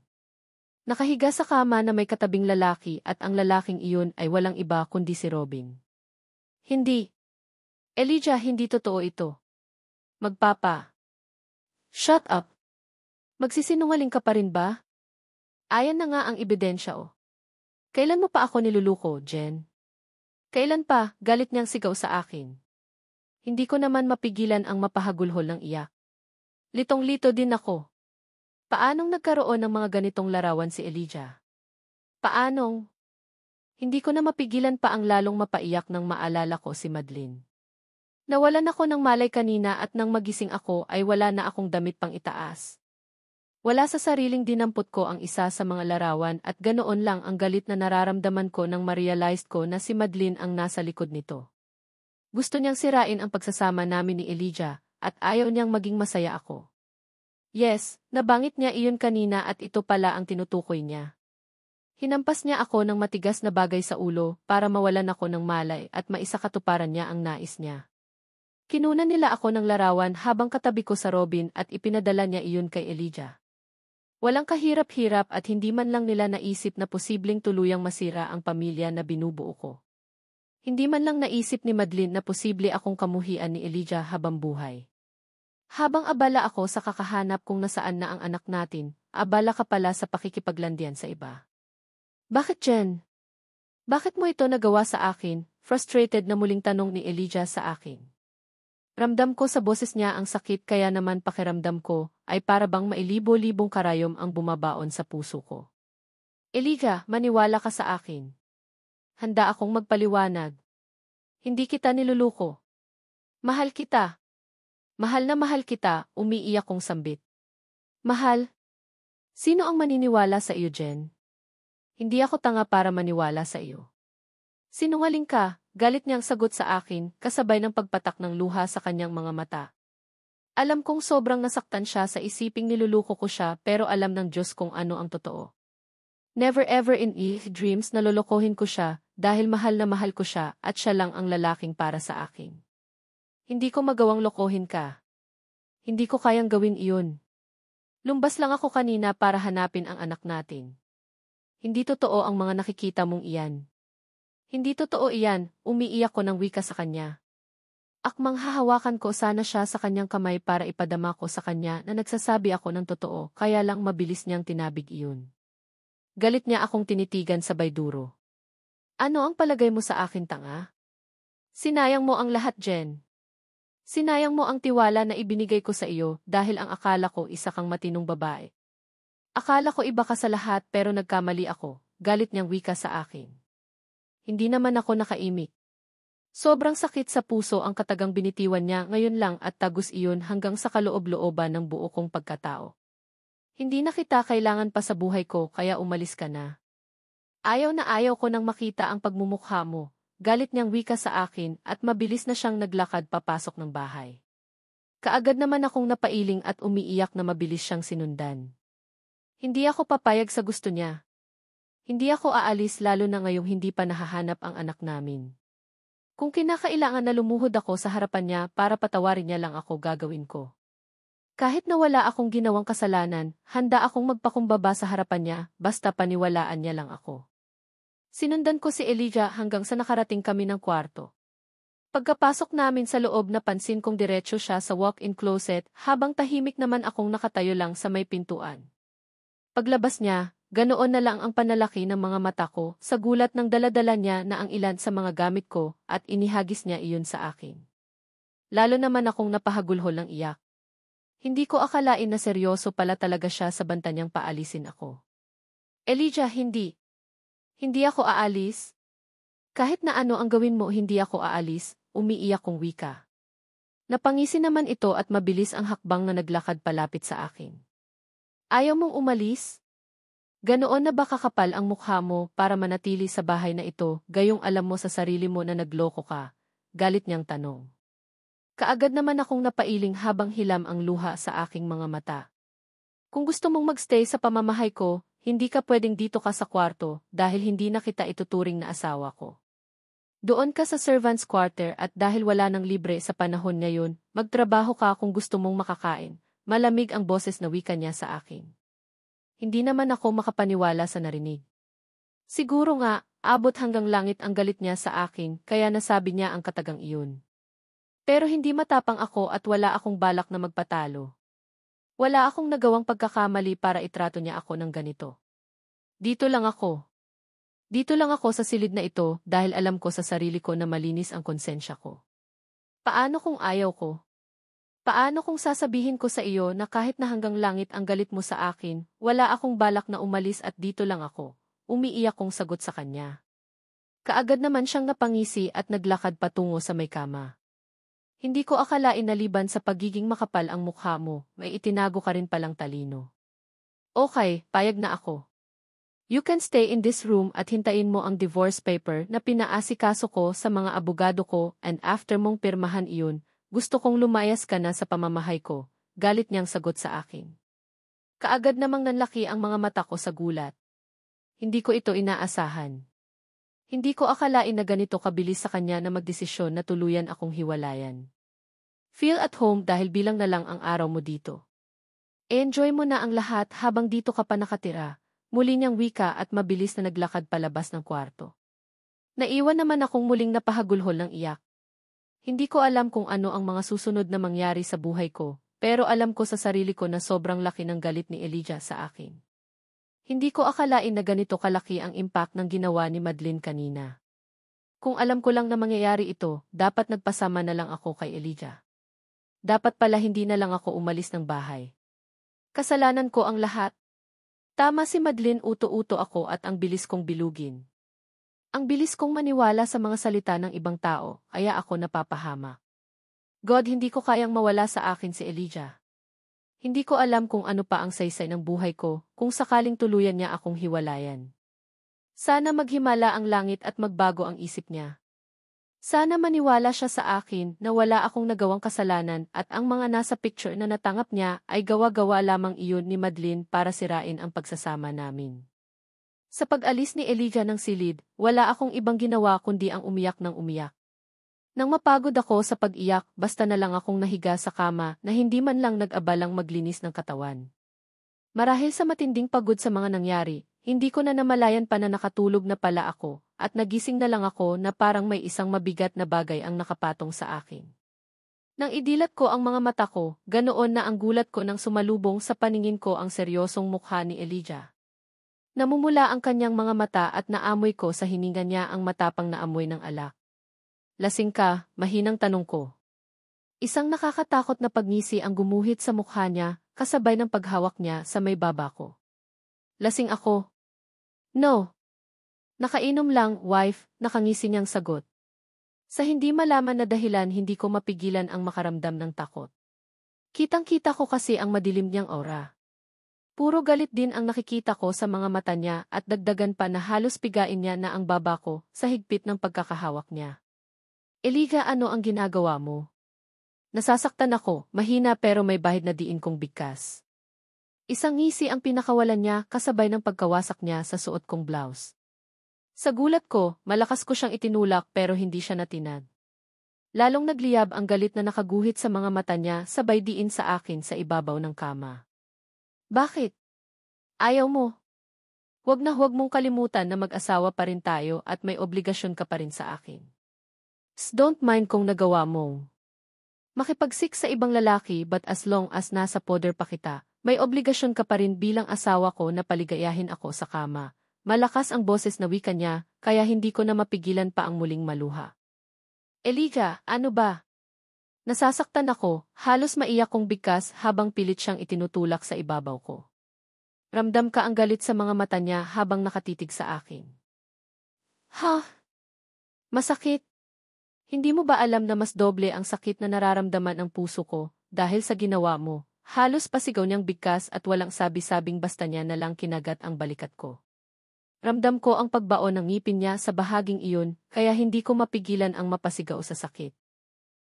Nakahiga sa kama na may katabing lalaki at ang lalaking iyon ay walang iba kundi si Robin. Hindi. Elijah, hindi totoo ito. Magpapa. Shut up. Magsisinungaling ka pa rin ba? Ayan na nga ang ebidensya oh. Kailan mo pa ako niluluko, Jen? Kailan pa, galit niyang sigaw sa akin. Hindi ko naman mapigilan ang mapahagulhol ng iyak. Litong-lito din ako. Paanong nagkaroon ng mga ganitong larawan si Elijah? Paanong? Hindi ko na mapigilan pa ang lalong mapaiyak nang maalala ko si Madeline. Nawalan ako ng malay kanina at nang magising ako ay wala na akong damit pang itaas. Wala sa sariling dinampot ko ang isa sa mga larawan at ganoon lang ang galit na nararamdaman ko nang ma-realize ko na si Madeline ang nasa likod nito. Gusto niyang sirain ang pagsasama namin ni Elijah at ayaw niyang maging masaya ako. Yes, nabangit niya iyon kanina at ito pala ang tinutukoy niya. Hinampas niya ako ng matigas na bagay sa ulo para mawalan ako ng malay at maisakatuparan niya ang nais niya. Kinunan nila ako ng larawan habang katabi ko sa Robin at ipinadala niya iyon kay Elijah. Walang kahirap-hirap at hindi man lang nila naisip na posibleng tuluyang masira ang pamilya na binubuo ko. Hindi man lang naisip ni Madeline na posible akong kamuhian ni Elijah habang buhay. Habang abala ako sa kakahanap kung nasaan na ang anak natin, abala ka pala sa pakikipaglandian sa iba. Bakit, Jen? Bakit mo ito nagawa sa akin? Frustrated na muling tanong ni Elijah sa akin. Ramdam ko sa boses niya ang sakit kaya naman pakiramdam ko ay para bang mailibo-libong karayom ang bumabaon sa puso ko. Elijah, maniwala ka sa akin. Handa akong magpaliwanag. Hindi kita niluluko. Mahal kita. Mahal na mahal kita, umiiyak kong sambit. Mahal? Sino ang maniniwala sa iyo, Jen? Hindi ako tanga para maniwala sa iyo. Sinungaling ka, galit niyang sagot sa akin, kasabay ng pagpatak ng luha sa kanyang mga mata. Alam kong sobrang nasaktan siya sa isiping niluluko ko siya pero alam ng Diyos kung ano ang totoo. Never ever in his dreams nalolokohin ko siya dahil mahal na mahal ko siya at siya lang ang lalaking para sa akin. Hindi ko magawang lokohin ka. Hindi ko kayang gawin iyon. Lumbas lang ako kanina para hanapin ang anak natin. Hindi totoo ang mga nakikita mong iyan. Hindi totoo iyan, umiiyak ko ng wika sa kanya. Akmang hahawakan ko sana siya sa kanyang kamay para ipadama ko sa kanya na nagsasabi ako ng totoo kaya lang mabilis niyang tinabig iyon. Galit niya akong tinitigan sabay duro. Ano ang palagay mo sa akin, tanga? Sinayang mo ang lahat, Jen. Sinayang mo ang tiwala na ibinigay ko sa iyo dahil ang akala ko isa kang matinong babae. Akala ko iba ka sa lahat pero nagkamali ako, galit niyang wika sa akin. Hindi naman ako nakaimik. Sobrang sakit sa puso ang katagang binitiwan niya ngayon lang at tagos iyon hanggang sa kaloob-looban ng buo kong pagkatao. Hindi na kita kailangan pa sa buhay ko kaya umalis ka na. Ayaw na ayaw ko nang makita ang pagmumukha mo, galit niyang wika sa akin at mabilis na siyang naglakad papasok ng bahay. Kaagad naman akong napailing at umiiyak na mabilis siyang sinundan. Hindi ako papayag sa gusto niya. Hindi ako aalis lalo na ngayong hindi pa nahahanap ang anak namin. Kung kinakailangan na lumuhod ako sa harapan niya para patawarin niya lang ako, gagawin ko. Kahit na wala akong ginawang kasalanan, handa akong magpakumbaba sa harapan niya, basta paniwalaan niya lang ako. Sinundan ko si Elijah hanggang sa nakarating kami ng kwarto. Pagkapasok namin sa loob, napansin kong diretso siya sa walk-in closet habang tahimik naman akong nakatayo lang sa may pintuan. Paglabas niya, ganoon na lang ang panlalaki ng mga mata ko sa gulat ng daladala niya na ang ilan sa mga gamit ko at inihagis niya iyon sa akin. Lalo naman akong napahagulhol ng iyak. Hindi ko akalain na seryoso pala talaga siya sa banta niyang paalisin ako. Elijah, hindi. Hindi ako aalis. Kahit na ano ang gawin mo, hindi ako aalis, umiiyak kong wika. Napangisi naman ito at mabilis ang hakbang na naglakad palapit sa akin. Ayaw mong umalis? Ganoon na ba kakapal ang mukha mo para manatili sa bahay na ito, gayong alam mo sa sarili mo na nagloko ka? Galit niyang tanong. Kaagad naman akong napailing habang hilam ang luha sa aking mga mata. Kung gusto mong magstay sa pamamahay ko, hindi ka pwedeng dito ka sa kwarto dahil hindi na kita ituturing na asawa ko. Doon ka sa servants' quarter at dahil wala nang libre sa panahon ngayon, magtrabaho ka kung gusto mong makakain. Malamig ang boses na wika niya sa akin. Hindi naman ako makapaniwala sa narinig. Siguro nga, abot hanggang langit ang galit niya sa akin kaya nasabi niya ang katagang iyon. Pero hindi matapang ako at wala akong balak na magpatalo. Wala akong nagawang pagkakamali para itrato niya ako ng ganito. Dito lang ako. Dito lang ako sa silid na ito dahil alam ko sa sarili ko na malinis ang konsensya ko. Paano kung ayaw ko? Paano kung sasabihin ko sa iyo na kahit na hanggang langit ang galit mo sa akin, wala akong balak na umalis at dito lang ako? Umiiyak kong sagot sa kanya. Kaagad naman siyang napangisi at naglakad patungo sa may kama. Hindi ko akalain na liban sa pagiging makapal ang mukha mo, may itinago ka rin palang talino. Okay, payag na ako. You can stay in this room at hintayin mo ang divorce paper na pinaasikaso ko sa mga abogado ko and after mong pirmahan iyon, gusto kong lumayas ka na sa pamamahay ko, galit niyang sagot sa akin. Kaagad namang nanlaki ang mga mata ko sa gulat. Hindi ko ito inaasahan. Hindi ko akalain na ganito kabilis sa kanya na magdesisyon na tuluyan akong hiwalayan. Feel at home dahil bilang na lang ang araw mo dito. Enjoy mo na ang lahat habang dito ka pa nakatira, muli niyang wika at mabilis na naglakad palabas ng kwarto. Naiwan naman akong muling napahagulhol ng iyak. Hindi ko alam kung ano ang mga susunod na mangyari sa buhay ko, pero alam ko sa sarili ko na sobrang laki ng galit ni Elijah sa akin. Hindi ko akalain na ganito kalaki ang impact ng ginawa ni Madeline kanina. Kung alam ko lang na mangyayari ito, dapat nagpasama na lang ako kay Elijah. Dapat pala hindi na lang ako umalis ng bahay. Kasalanan ko ang lahat. Tama si Madeline, uto-uto ako at ang bilis kong bilugin. Ang bilis kong maniwala sa mga salita ng ibang tao, kaya ako napapahama. God, hindi ko kayang mawala sa akin si Elijah. Hindi ko alam kung ano pa ang saysay ng buhay ko, kung sakaling tuluyan niya akong hiwalayan. Sana maghimala ang langit at magbago ang isip niya. Sana maniwala siya sa akin na wala akong nagawang kasalanan at ang mga nasa picture na natangap niya ay gawa-gawa lamang iyon ni Madeline para sirain ang pagsasama namin. Sa pag-alis ni Elijah ng silid, wala akong ibang ginawa kundi ang umiyak ng umiyak. Nang mapagod ako sa pag-iyak, basta na lang akong nahiga sa kama na hindi man lang nag-abalang maglinis ng katawan. Marahil sa matinding pagod sa mga nangyari, hindi ko na namalayan pa na nakatulog na pala ako, at nagising na lang ako na parang may isang mabigat na bagay ang nakapatong sa akin. Nang idilat ko ang mga mata ko, ganoon na ang gulat ko nang sumalubong sa paningin ko ang seryosong mukha ni Elijah. Namumula ang kanyang mga mata at naamoy ko sa hininga niya ang matapang na amoy ng alak. Lasing ka, mahinang tanong ko. Isang nakakatakot na pagngisi ang gumuhit sa mukha niya, kasabay ng paghawak niya sa may baba ko. Lasing ako. No. Nakainom lang, wife, nakangisi niyang sagot. Sa hindi malaman na dahilan hindi ko mapigilan ang makaramdam ng takot. Kitang-kita ko kasi ang madilim niyang aura. Puro galit din ang nakikita ko sa mga mata niya at dagdagan pa na halos pigain niya na ang baba ko sa higpit ng pagkakahawak niya. Eliga, ano ang ginagawa mo? Nasasaktan ako, mahina pero may bahid na diin kong bigkas. Isang ngisi ang pinakawalan niya kasabay ng pagkawasak niya sa suot kong blouse. Sa gulat ko, malakas ko siyang itinulak pero hindi siya natinag. Lalong nagliyab ang galit na nakaguhit sa mga mata niya sabay diin sa akin sa ibabaw ng kama. Bakit? Ayaw mo? Huwag mong kalimutan na mag-asawa pa rin tayo at may obligasyon ka pa rin sa akin. Don't mind kung nagawa mo. Makipagsik sa ibang lalaki but as long as nasa poder pa kita, may obligasyon ka pa rin bilang asawa ko na paligayahin ako sa kama. Malakas ang boses na wika niya, kaya hindi ko na mapigilan pa ang muling maluha. Eliga, ano ba? Nasasaktan ako, halos maiyak kong bigkas habang pilit siyang itinutulak sa ibabaw ko. Ramdam ka ang galit sa mga mata niya habang nakatitig sa akin. Ha? Masakit? Hindi mo ba alam na mas doble ang sakit na nararamdaman ng puso ko dahil sa ginawa mo? Halos pasigaw niyang bigkas at walang sabi-sabing basta niya na lang kinagat ang balikat ko. Ramdam ko ang pagbaon ng ngipin niya sa bahaging iyon kaya hindi ko mapigilan ang mapasigaw sa sakit.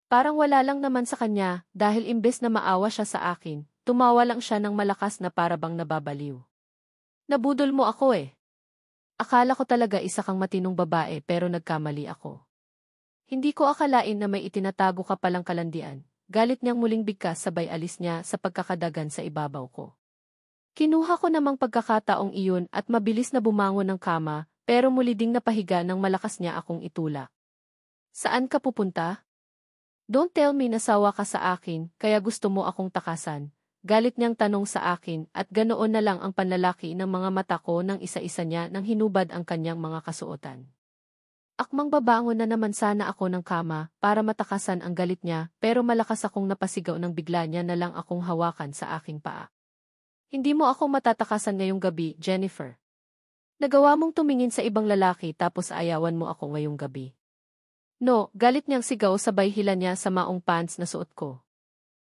Parang wala lang naman sa kanya dahil imbes na maawa siya sa akin, tumawa lang siya ng malakas na parabang nababaliw. Nabudol mo ako eh. Akala ko talaga isa kang matinong babae pero nagkamali ako. Hindi ko akalain na may itinatago ka palang kalandian. Galit niyang muling bigkas sabay alis niya sa pagkakadagan sa ibabaw ko. Kinuha ko namang pagkakataong iyon at mabilis na bumangon ng kama pero muli ding napahiga nang malakas niya akong itulak. Saan ka pupunta? Don't tell me nasawa ka sa akin, kaya gusto mo akong takasan. Galit niyang tanong sa akin at ganoon na lang ang panlalaki ng mga mata ko nang isa-isa niya nang hinubad ang kanyang mga kasuotan. Akmang babangon na naman sana ako ng kama para matakasan ang galit niya pero malakas akong napasigaw nang bigla niya na lang akong hawakan sa aking paa. Hindi mo ako matatakasan ngayong gabi, Jennifer. Nagawa mong tumingin sa ibang lalaki tapos ayawan mo ako ngayong gabi. No, galit niyang sigaw sabay hila niya sa maong pants na suot ko.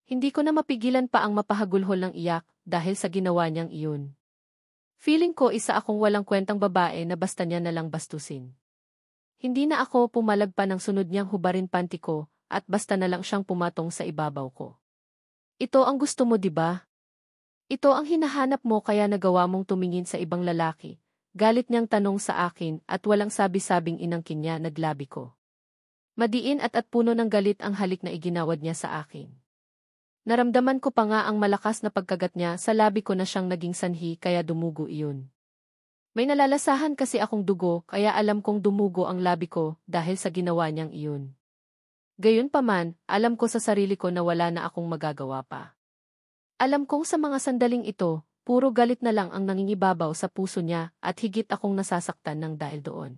Hindi ko na mapigilan pa ang mapahagulhol ng iyak dahil sa ginawa niyang iyon. Feeling ko isa akong walang kwentang babae na basta niya na lang bastusin. Hindi na ako pumalag pa ng sunod niyang hubarin panty ko at basta na lang siyang pumatong sa ibabaw ko. Ito ang gusto mo, di ba? Ito ang hinahanap mo kaya nagawa mong tumingin sa ibang lalaki. Galit niyang tanong sa akin at walang sabi-sabing inangkin niya naglabi ko. Madiin at puno ng galit ang halik na iginawad niya sa akin. Naramdaman ko pa nga ang malakas na pagkagat niya sa labi ko na siyang naging sanhi kaya dumugo iyon. May nalalasahan kasi akong dugo kaya alam kong dumugo ang labi ko dahil sa ginawa niyang iyon. Gayunpaman, alam ko sa sarili ko na wala na akong magagawa pa. Alam kong sa mga sandaling ito, puro galit na lang ang nangingibabaw sa puso niya at higit akong nasasaktan ng dahil doon.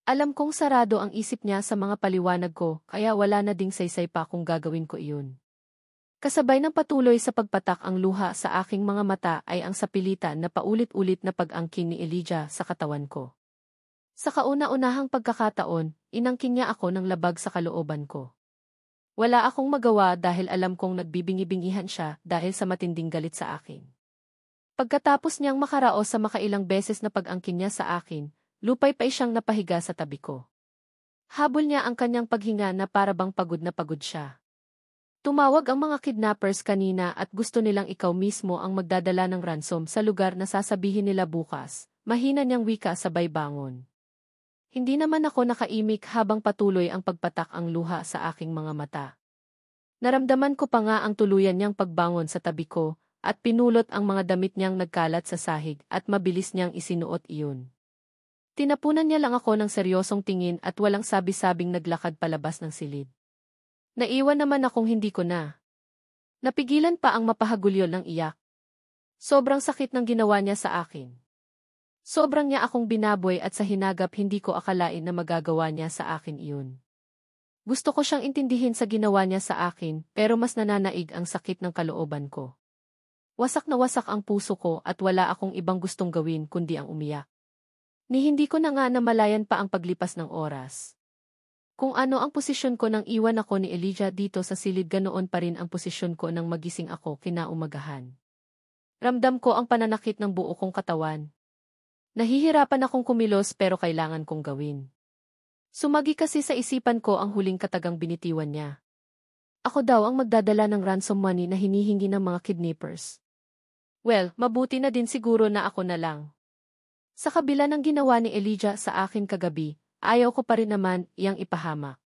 Alam kong sarado ang isip niya sa mga paliwanag ko kaya wala na ding saysay pa kung gagawin ko iyon. Kasabay ng patuloy sa pagpatak ang luha sa aking mga mata ay ang sapilitan na paulit-ulit na pag-angkin ni Elijah sa katawan ko. Sa kauna-unahang pagkakataon, inangkin niya ako ng labag sa kalooban ko. Wala akong magawa dahil alam kong nagbibingi-bingihan siya dahil sa matinding galit sa akin. Pagkatapos niyang makaraos sa makailang beses na pag-angkin niya sa akin, lupay-pay siyang napahiga sa tabi ko. Habol niya ang kanyang paghinga na parabang pagod na pagod siya. Tumawag ang mga kidnappers kanina at gusto nilang ikaw mismo ang magdadala ng ransom sa lugar na sasabihin nila bukas, mahina niyang wika sabay bangon. Hindi naman ako nakaimik habang patuloy ang pagpatak ang luha sa aking mga mata. Naramdaman ko pa nga ang tuluyan niyang pagbangon sa tabi ko at pinulot ang mga damit niyang nagkalat sa sahig at mabilis niyang isinuot iyon. Tinapunan niya lang ako ng seryosong tingin at walang sabi-sabing naglakad palabas ng silid. Naiwan naman akong hindi ko na. Napigilan pa ang mapahagulyol ng iyak. Sobrang sakit ng ginawa niya sa akin. Sobrang niya akong binaboy at sa hinagap hindi ko akalain na magagawa niya sa akin iyon. Gusto ko siyang intindihin sa ginawa niya sa akin pero mas nananaig ang sakit ng kalooban ko. Wasak na wasak ang puso ko at wala akong ibang gustong gawin kundi ang umiyak. Ni hindi ko na nga namalayan pa ang paglipas ng oras. Kung ano ang posisyon ko nang iwan ako ni Elijah dito sa silid ganoon pa rin ang posisyon ko nang magising ako kinaumagahan. Ramdam ko ang pananakit ng buo kong katawan. Nahihirapan akong kumilos pero kailangan kong gawin. Sumagi kasi sa isipan ko ang huling katagang binitiwan niya. Ako daw ang magdadala ng ransom money na hinihingi ng mga kidnappers. Well, mabuti na din siguro na ako na lang. Sa kabila ng ginawa ni Elijah sa akin kagabi, ayaw ko pa rin naman iyang ipahamak.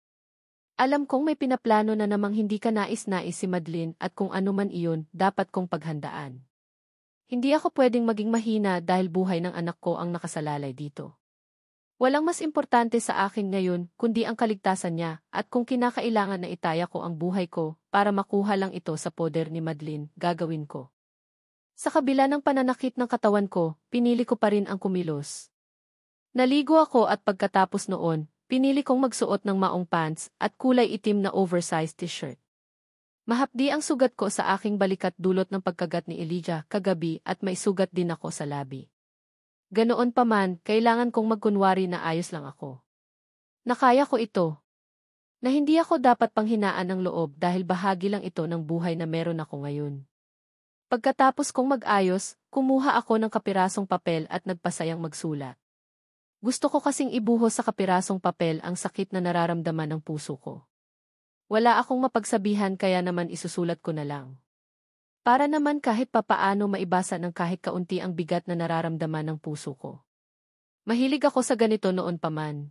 Alam kong may pinaplano na namang hindi ka nais-nais si Madeline at kung ano man iyon, dapat kong paghandaan. Hindi ako pwedeng maging mahina dahil buhay ng anak ko ang nakasalalay dito. Walang mas importante sa akin ngayon kundi ang kaligtasan niya at kung kinakailangan na itaya ko ang buhay ko para makuha lang ito sa poder ni Madeline, gagawin ko. Sa kabila ng pananakit ng katawan ko, pinili ko pa rin ang kumilos. Naligo ako at pagkatapos noon, pinili kong magsuot ng maong pants at kulay itim na oversized t-shirt. Mahapdi ang sugat ko sa aking balikat dulot ng pagkagat ni Elijah kagabi at may sugat din ako sa labi. Ganoon pa man, kailangan kong magkunwari na ayos lang ako. Nakaya ko ito. Na hindi ako dapat panghinaan ng loob dahil bahagi lang ito ng buhay na meron ako ngayon. Pagkatapos kong mag-ayos, kumuha ako ng kapirasong papel at nagpasayang magsulat. Gusto ko kasing ibuhos sa kapirasong papel ang sakit na nararamdaman ng puso ko. Wala akong mapagsabihan kaya naman isusulat ko na lang. Para naman kahit papaano maibasa ng kahit kaunti ang bigat na nararamdaman ng puso ko. Mahilig ako sa ganito noon pa man.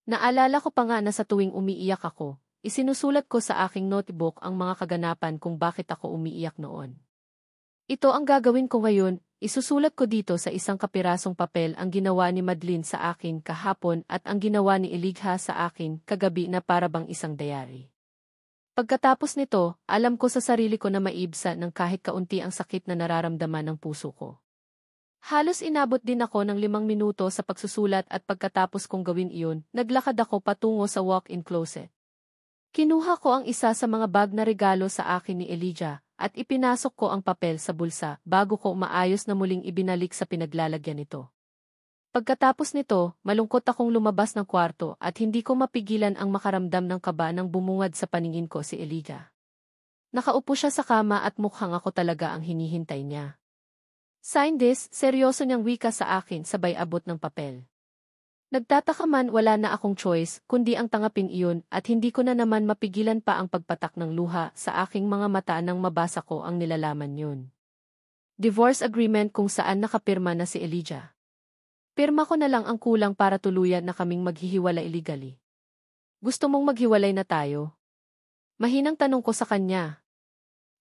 Naalala ko pa nga na sa tuwing umiiyak ako, isinusulat ko sa aking notebook ang mga kaganapan kung bakit ako umiiyak noon. Ito ang gagawin ko ngayon, isusulat ko dito sa isang kapirasong papel ang ginawa ni Madeline sa akin kahapon at ang ginawa ni Elijah sa akin kagabi na parabang isang diary. Pagkatapos nito, alam ko sa sarili ko na maibsa ng kahit kaunti ang sakit na nararamdaman ng puso ko. Halos inabot din ako ng 5 minuto sa pagsusulat at pagkatapos kong gawin iyon, naglakad ako patungo sa walk-in closet. Kinuha ko ang isa sa mga bag na regalo sa akin ni Elijah at ipinasok ko ang papel sa bulsa bago ko maayos na muling ibinalik sa pinaglalagyan nito. Pagkatapos nito, malungkot akong lumabas ng kwarto at hindi ko mapigilan ang makaramdam ng kaba nang bumungad sa paningin ko si Elijah. Nakaupo siya sa kama at mukhang ako talaga ang hinihintay niya. Sign this, seryoso niyang wika sa akin sabay abot ng papel. Nagtataka man wala na akong choice kundi ang tangapin iyon at hindi ko na naman mapigilan pa ang pagpatak ng luha sa aking mga mata nang mabasa ko ang nilalaman yun. Divorce agreement kung saan nakapirma na si Elijah. Pirma ko na lang ang kulang para tuluyan na kaming maghihiwalay legally. Gusto mong maghiwalay na tayo? Mahinang tanong ko sa kanya.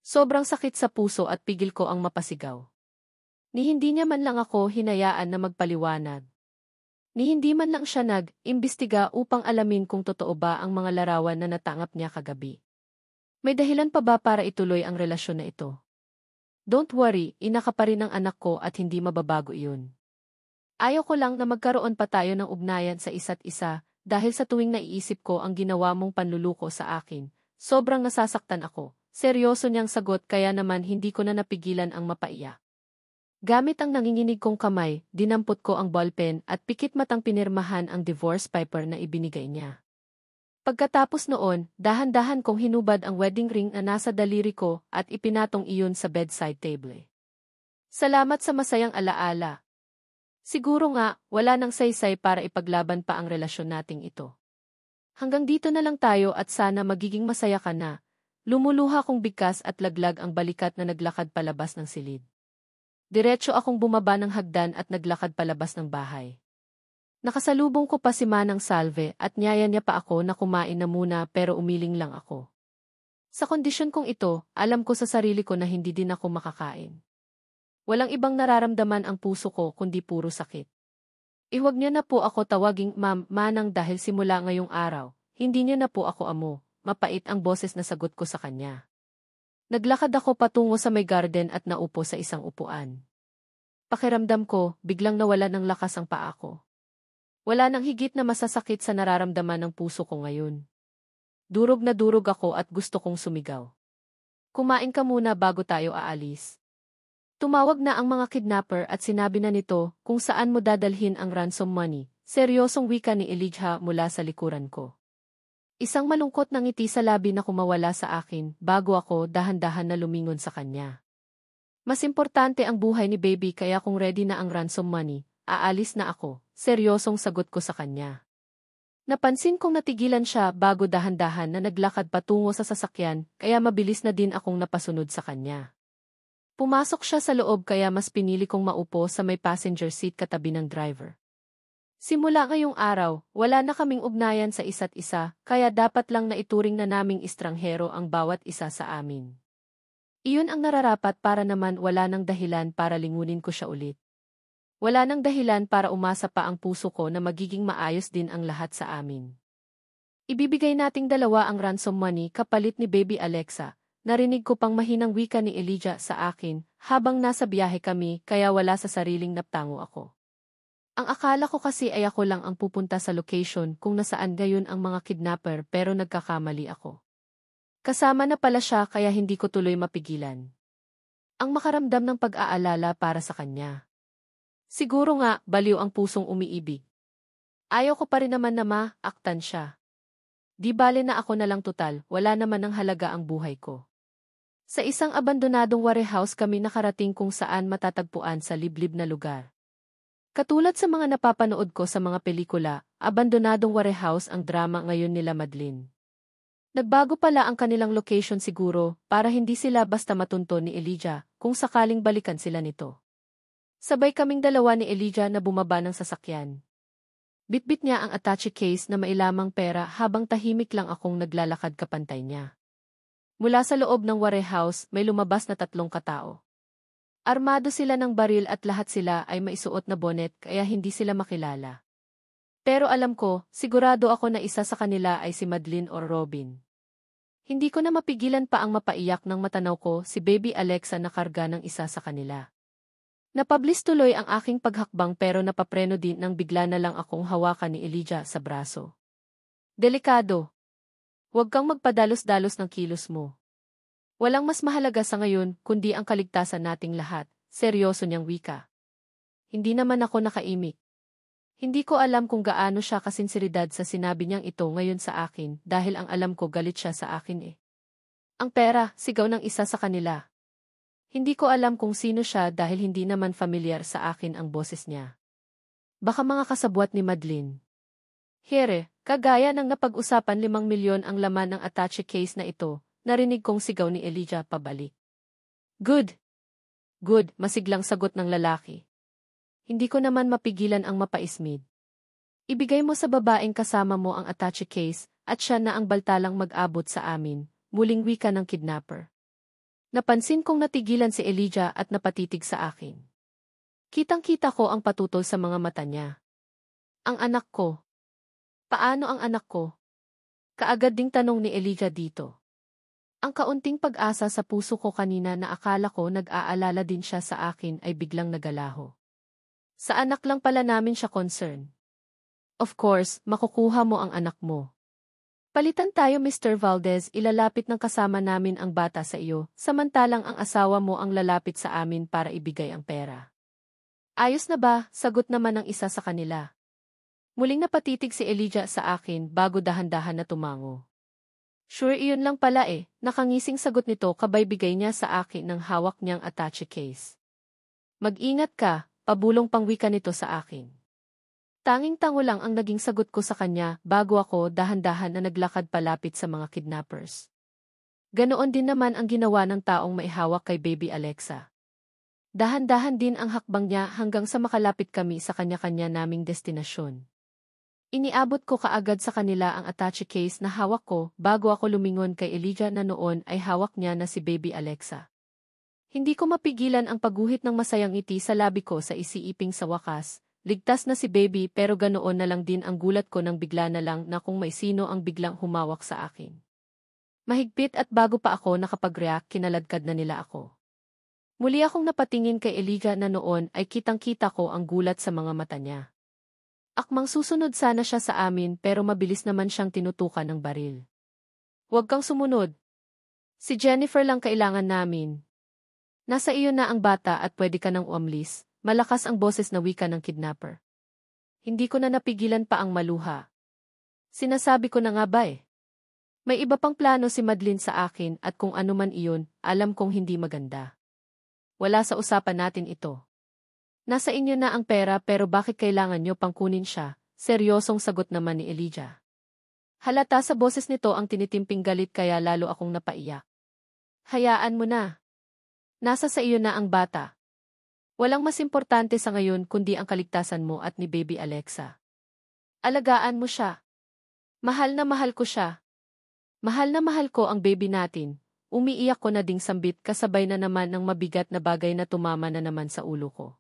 Sobrang sakit sa puso at pigil ko ang mapasigaw. Ni hindi niya man lang ako hinayaan na magpaliwanag. Ni hindi man lang siya nag-imbestiga upang alamin kung totoo ba ang mga larawan na natangap niya kagabi. May dahilan pa ba para ituloy ang relasyon na ito? Don't worry, ina ka pa rin ng anak ko at hindi mababago iyon. Ayaw ko lang na magkaroon pa tayo ng ugnayan sa isa't isa dahil sa tuwing naiisip ko ang ginawa mong panluluko sa akin, sobrang nasasaktan ako. Seryoso niyang sagot kaya naman hindi ko na napigilan ang mapaiyak. Gamit ang nanginginig kong kamay, dinampot ko ang ballpen at pikit matang pinirmahan ang divorce paper na ibinigay niya. Pagkatapos noon, dahan-dahan kong hinubad ang wedding ring na nasa daliri ko at ipinatong iyon sa bedside table. Salamat sa masayang alaala. Siguro nga, wala nang saysay para ipaglaban pa ang relasyon nating ito. Hanggang dito na lang tayo at sana magiging masaya ka na. Lumuluha kong bigkas at laglag ang balikat na naglakad palabas ng silid. Diretso akong bumaba ng hagdan at naglakad palabas ng bahay. Nakasalubong ko pa si Manang Salve at niyaya niya pa ako na kumain na muna pero umiling lang ako. Sa kondisyon kong ito, alam ko sa sarili ko na hindi din ako makakain. Walang ibang nararamdaman ang puso ko kundi puro sakit. Iwag niyo na po ako tawaging Ma'am Manang dahil simula ngayong araw, hindi niyo na po ako amo, mapait ang boses na sagot ko sa kanya. Naglakad ako patungo sa may garden at naupo sa isang upuan. Pakiramdam ko, biglang nawala ng lakas ang paa ko. Wala nang higit na masasakit sa nararamdaman ng puso ko ngayon. Durog na durog ako at gusto kong sumigaw. Kumain ka muna bago tayo aalis. Tumawag na ang mga kidnapper at sinabi na nito kung saan mo dadalhin ang ransom money, seryosong wika ni Elijah mula sa likuran ko. Isang malungkot na ngiti sa labi na kumawala sa akin bago ako dahan-dahan na lumingon sa kanya. Mas importante ang buhay ni baby kaya kung ready na ang ransom money, aalis na ako, seryosong sagot ko sa kanya. Napansin kong natigilan siya bago dahan-dahan na naglakad patungo sa sasakyan kaya mabilis na din akong napasunod sa kanya. Pumasok siya sa loob kaya mas pinili kong maupo sa may passenger seat katabi ng driver. Simula ngayong araw, wala na kaming ugnayan sa isa't isa kaya dapat lang na ituring na naming estranghero ang bawat isa sa amin. Iyon ang nararapat para naman wala nang dahilan para lingunin ko siya ulit. Wala nang dahilan para umasa pa ang puso ko na magiging maayos din ang lahat sa amin. Ibibigay nating dalawa ang ransom money kapalit ni Baby Alexa. Narinig ko pang mahinang wika ni Elijah sa akin habang nasa biyahe kami kaya wala sa sariling naptango ako. Ang akala ko kasi ay ako lang ang pupunta sa location kung nasaan gayon ang mga kidnapper pero nagkakamali ako. Kasama na pala siya kaya hindi ko tuloy mapigilan. Ang makaramdam ng pag-aalala para sa kanya. Siguro nga, baliw ang pusong umiibig. Ayaw ko pa rin naman na maaktan siya. Di bale na ako na lang total, wala naman ng halaga ang buhay ko. Sa isang abandonadong warehouse kami nakarating kung saan matatagpuan sa liblib na lugar. Katulad sa mga napapanood ko sa mga pelikula, abandonadong warehouse ang drama ngayon nila Madeline. Nagbago pala ang kanilang location siguro para hindi sila basta matunto ni Elijah kung sakaling balikan sila nito. Sabay kaming dalawa ni Elijah na bumaba ng sasakyan. Bitbit niya ang attache case na mailamang pera habang tahimik lang akong naglalakad kapantay niya. Mula sa loob ng warehouse may lumabas na 3 katao. Armado sila ng baril at lahat sila ay maisuot na bonnet kaya hindi sila makilala. Pero alam ko, sigurado ako na isa sa kanila ay si Madeline or Robin. Hindi ko na mapigilan pa ang mapaiyak nang matanaw ko si Baby Alexa na karga ng isa sa kanila. Napablis tuloy ang aking paghakbang pero napapreno din nang bigla na lang akong hawakan ni Elijah sa braso. Delikado. Huwag kang magpadalos-dalos ng kilos mo. Walang mas mahalaga sa ngayon kundi ang kaligtasan nating lahat, seryoso niyang wika. Hindi naman ako nakaimik. Hindi ko alam kung gaano siya kasinseridad sa sinabi niyang ito ngayon sa akin dahil ang alam ko galit siya sa akin eh. Ang pera, sigaw ng isa sa kanila. Hindi ko alam kung sino siya dahil hindi naman familiar sa akin ang boses niya. Baka mga kasabwat ni Madeline. Here, kagaya ng napag-usapan 5 milyon ang laman ng attache case na ito, narinig kong sigaw ni Elijah pabalik. Good. Good, masiglang sagot ng lalaki. Hindi ko naman mapigilan ang mapaismid. Ibigay mo sa babaeng kasama mo ang attache case at siya na ang baltalang mag-abot sa amin, muling wika ng kidnapper. Napansin kong natigilan si Elijah at napatitig sa akin. Kitang-kita ko ang patutol sa mga mata niya. Ang anak ko. Paano ang anak ko? Kaagad ding tanong ni Elijah dito. Ang kaunting pag-asa sa puso ko kanina na akala ko nag-aalala din siya sa akin ay biglang nagalaho. Sa anak lang pala namin siya concern. Of course, makukuha mo ang anak mo. Palitan tayo Mr. Valdez, ilalapit ng kasama namin ang bata sa iyo, samantalang ang asawa mo ang lalapit sa amin para ibigay ang pera. Ayos na ba? Sagot naman ng isa sa kanila. Muling napatitig si Elijah sa akin bago dahan-dahan na tumango. Sure iyon lang pala eh, nakangising sagot nito kabay bigay niya sa akin ng hawak niyang attache case. Mag-ingat ka. Pabulong pangwika nito sa akin. Tanging tango lang ang naging sagot ko sa kanya bago ako dahan-dahan na naglakad palapit sa mga kidnappers. Ganoon din naman ang ginawa ng taong maihawak kay Baby Alexa. Dahan-dahan din ang hakbang niya hanggang sa makalapit kami sa kanya-kanya naming destinasyon. Iniabot ko kaagad sa kanila ang attache case na hawak ko bago ako lumingon kay Elijah na noon ay hawak niya na si Baby Alexa. Hindi ko mapigilan ang pagguhit ng masayang ngiti sa labi ko sa isiiping sa wakas, ligtas na si baby pero ganoon na lang din ang gulat ko nang bigla na lang na kung may sino ang biglang humawak sa akin. Mahigpit at bago pa ako nakapag-react kinaladkad na nila ako. Muli akong napatingin kay Elijah na noon ay kitang-kita ko ang gulat sa mga mata niya. Akmang susunod sana siya sa amin pero mabilis naman siyang tinutukan ng baril. Huwag kang sumunod. Si Jennifer lang kailangan namin. Nasa iyo na ang bata at pwede ka nang umalis, malakas ang boses na wika ng kidnapper. Hindi ko na napigilan pa ang maluha. Sinasabi ko na nga ba eh. May iba pang plano si Madeline sa akin at kung ano man iyon, alam kong hindi maganda. wala sa usapan natin ito. Nasa inyo na ang pera pero bakit kailangan nyo pang kunin siya? Seryosong sagot naman ni Elijah. Halata sa boses nito ang tinitimping galit kaya lalo akong napaiyak. Hayaan mo na. Nasa sa iyo na ang bata. Walang mas importante sa ngayon kundi ang kaligtasan mo at ni Baby Alexa. Alagaan mo siya. Mahal na mahal ko siya. Mahal na mahal ko ang baby natin. Umiiyak ko na ding sambit kasabay na naman ng mabigat na bagay na tumama na naman sa ulo ko.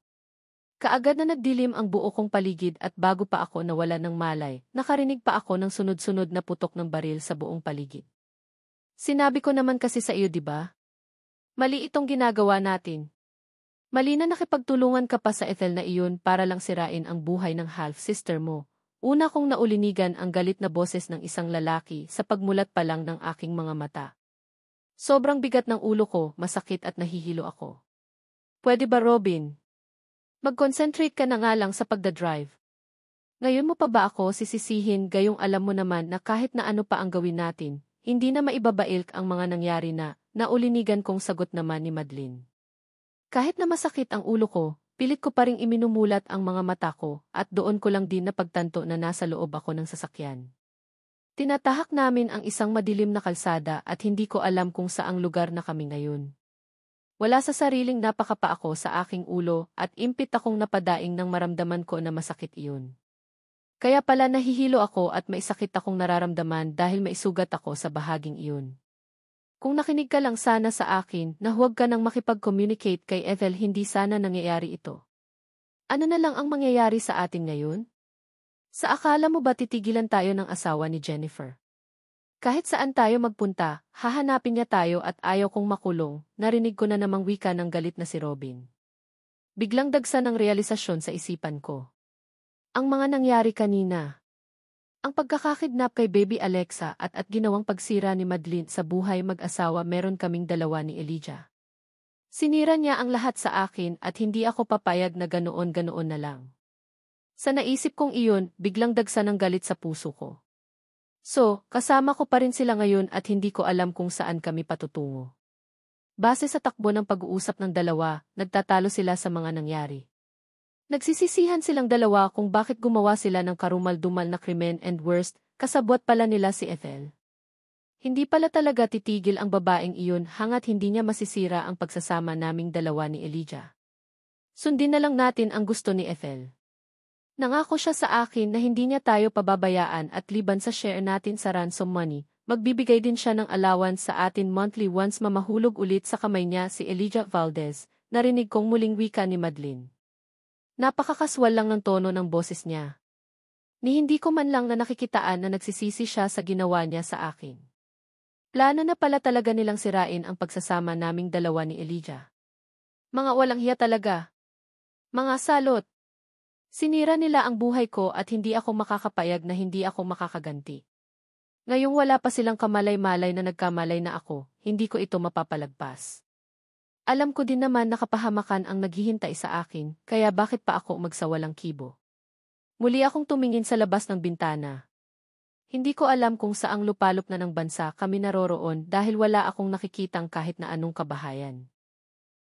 Kaagad na nagdilim ang buo kong paligid at bago pa ako nawala ng malay, nakarinig pa ako ng sunod-sunod na putok ng baril sa buong paligid. Sinabi ko naman kasi sa iyo, di ba? Mali itong ginagawa natin. Mali na nakipagtulungan ka pa sa Ethel na iyon para lang sirain ang buhay ng half-sister mo. Una kong naulinigan ang galit na boses ng isang lalaki sa pagmulat pa lang ng aking mga mata. Sobrang bigat ng ulo ko, masakit at nahihilo ako. Pwede ba, Robin? Mag-concentrate ka na nga lang sa pagdadrive. Ngayon mo pa ba ako sisisihin gayong alam mo naman na kahit na ano pa ang gawin natin, hindi na maibabail ang mga nangyari na, naulinigan kong sagot naman ni Madeline. Kahit na masakit ang ulo ko, pilit ko pa ring iminumulat ang mga mata ko at doon ko lang din napagtanto na nasa loob ako ng sasakyan. Tinatahak namin ang isang madilim na kalsada at hindi ko alam kung saang lugar na kami ngayon. Wala sa sariling napakapa ako sa aking ulo at impit akong napadaing nang maramdaman ko na masakit iyon. Kaya pala nahihilo ako at may sakit akong nararamdaman dahil may sugat ako sa bahaging iyon. Kung nakinig ka lang sana sa akin na huwag ka nang makipag-communicate kay Ethel hindi sana nangyayari ito. Ano na lang ang mangyayari sa atin ngayon? Sa akala mo ba titigilan tayo ng asawa ni Jennifer? Kahit saan tayo magpunta, hahanapin niya tayo at ayaw kong makulong, narinig ko na namang wika ng galit na si Robin. Biglang dagsa ng realisasyon sa isipan ko. Ang mga nangyari kanina. Ang pagkakakidnap kay Baby Alexa at ginawang pagsira ni Madeline sa buhay mag-asawa meron kaming dalawa ni Elijah. Sinira niya ang lahat sa akin at hindi ako papayag na ganoon-ganoon na lang. Sa naisip kong iyon, biglang dagsa ng galit sa puso ko. So, kasama ko pa rin sila ngayon at hindi ko alam kung saan kami patutungo. Base sa takbo ng pag-uusap ng dalawa, nagtatalo sila sa mga nangyari. Nagsisisihan silang dalawa kung bakit gumawa sila ng karumal-dumal na krimen and worst, kasabwat pala nila si Ethel. Hindi pala talaga titigil ang babaeng iyon hangat hindi niya masisira ang pagsasama naming dalawa ni Elijah. Sundin na lang natin ang gusto ni Ethel. Nangako siya sa akin na hindi niya tayo pababayaan at liban sa share natin sa ransom money, magbibigay din siya ng allowance sa atin monthly once mamahulog ulit sa kamay niya si Elijah Valdez, narinig kong muling wika ni Madeline. Napakakaswal lang ng tono ng boses niya. Ni hindi ko man lang na nakikitaan na nagsisisi siya sa ginawa niya sa akin. Plano na pala talaga nilang sirain ang pagsasama naming dalawa ni Elijah. Mga walang hiya talaga. Mga salot. Sinira nila ang buhay ko at hindi ako makakapayag na hindi ako makakaganti. Ngayong wala pa silang kamalay-malay na nagkamalay na ako, hindi ko ito mapapalagpas. Alam ko din naman na kapahamakan ang naghihintay sa akin, kaya bakit pa ako magsawalang kibo? Muli akong tumingin sa labas ng bintana. Hindi ko alam kung saang lupalop na ng bansa kami naroroon dahil wala akong nakikitang kahit na anong kabahayan.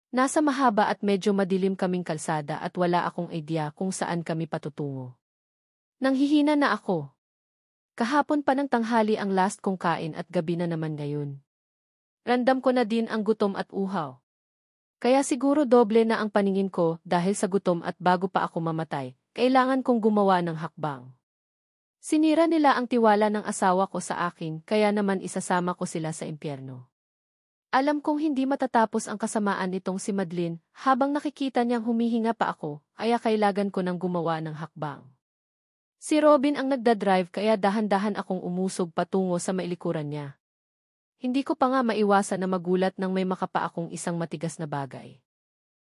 Nasa mahaba at medyo madilim kaming kalsada at wala akong idea kung saan kami patutungo. Nanghihina na ako. Kahapon pa ng tanghali ang last kong kain at gabi na naman ngayon. Randam ko na din ang gutom at uhaw. Kaya siguro doble na ang paningin ko dahil sa gutom at bago pa ako mamatay, kailangan kong gumawa ng hakbang. Sinira nila ang tiwala ng asawa ko sa akin kaya naman isasama ko sila sa impyerno. Alam kong hindi matatapos ang kasamaan nitong si Madeline habang nakikita niyang humihinga pa ako, kaya kailangan ko nang gumawa ng hakbang. Si Robin ang nagdadrive kaya dahan-dahan akong umusog patungo sa mailikuran niya. Hindi ko pa nga maiwasan na magulat nang may makapa akong isang matigas na bagay.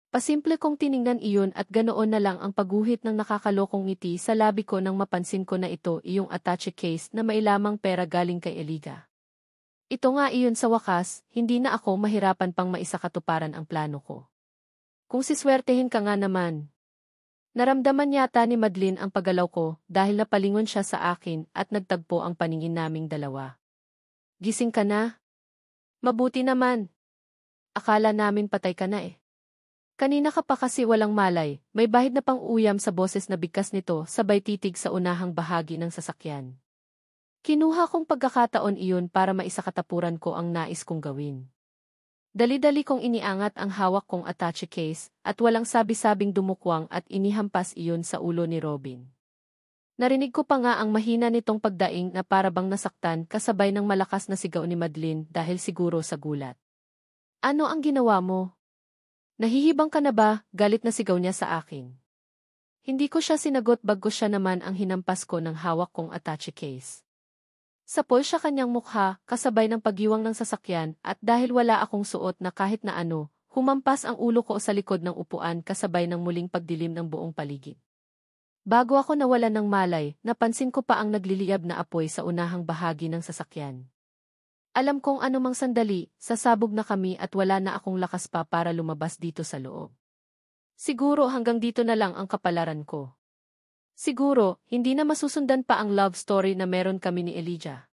Pasimple kong tiningnan iyon at ganoon na lang ang pagguhit ng nakakalokong ngiti sa labi ko nang mapansin ko na ito iyong attache case na may lamang pera galing kay Elijah. Ito nga iyon sa wakas, hindi na ako mahirapan pang maisakatuparan ang plano ko. Kung siswertehin ka nga naman. Naramdaman yata ni Madeline ang paggalaw ko dahil napalingon siya sa akin at nagtagpo ang paningin naming dalawa. Gising ka na? Mabuti naman. Akala namin patay ka na eh. Kanina ka pa kasi walang malay, may bahid na pang-uyam sa boses na bigkas nito sabay titig sa unahang bahagi ng sasakyan. Kinuha kong pagkakataon iyon para maisakatapuran ko ang nais kong gawin. Dali-dali kong iniangat ang hawak kong attache case at walang sabi-sabing dumukwang at inihampas iyon sa ulo ni Robin. Narinig ko pa nga ang mahina nitong pagdaing na para bang nasaktan kasabay ng malakas na sigaw ni Madeline dahil siguro sa gulat. Ano ang ginawa mo? Nahihibang ka na ba? Galit na sigaw niya sa akin. Hindi ko siya sinagot bagkus siya naman ang hinampas ko ng hawak kong attache case. Sapol siya kanyang mukha, kasabay ng paggiwang ng sasakyan at dahil wala akong suot na kahit na ano, humampas ang ulo ko sa likod ng upuan kasabay ng muling pagdilim ng buong paligid. Bago ako nawalan ng malay, napansin ko pa ang nagliliyab na apoy sa unahang bahagi ng sasakyan. Alam kong anumang sandali, sasabog na kami at wala na akong lakas pa para lumabas dito sa loob. Siguro hanggang dito na lang ang kapalaran ko. Siguro, hindi na masusundan pa ang love story na meron kami ni Elijah.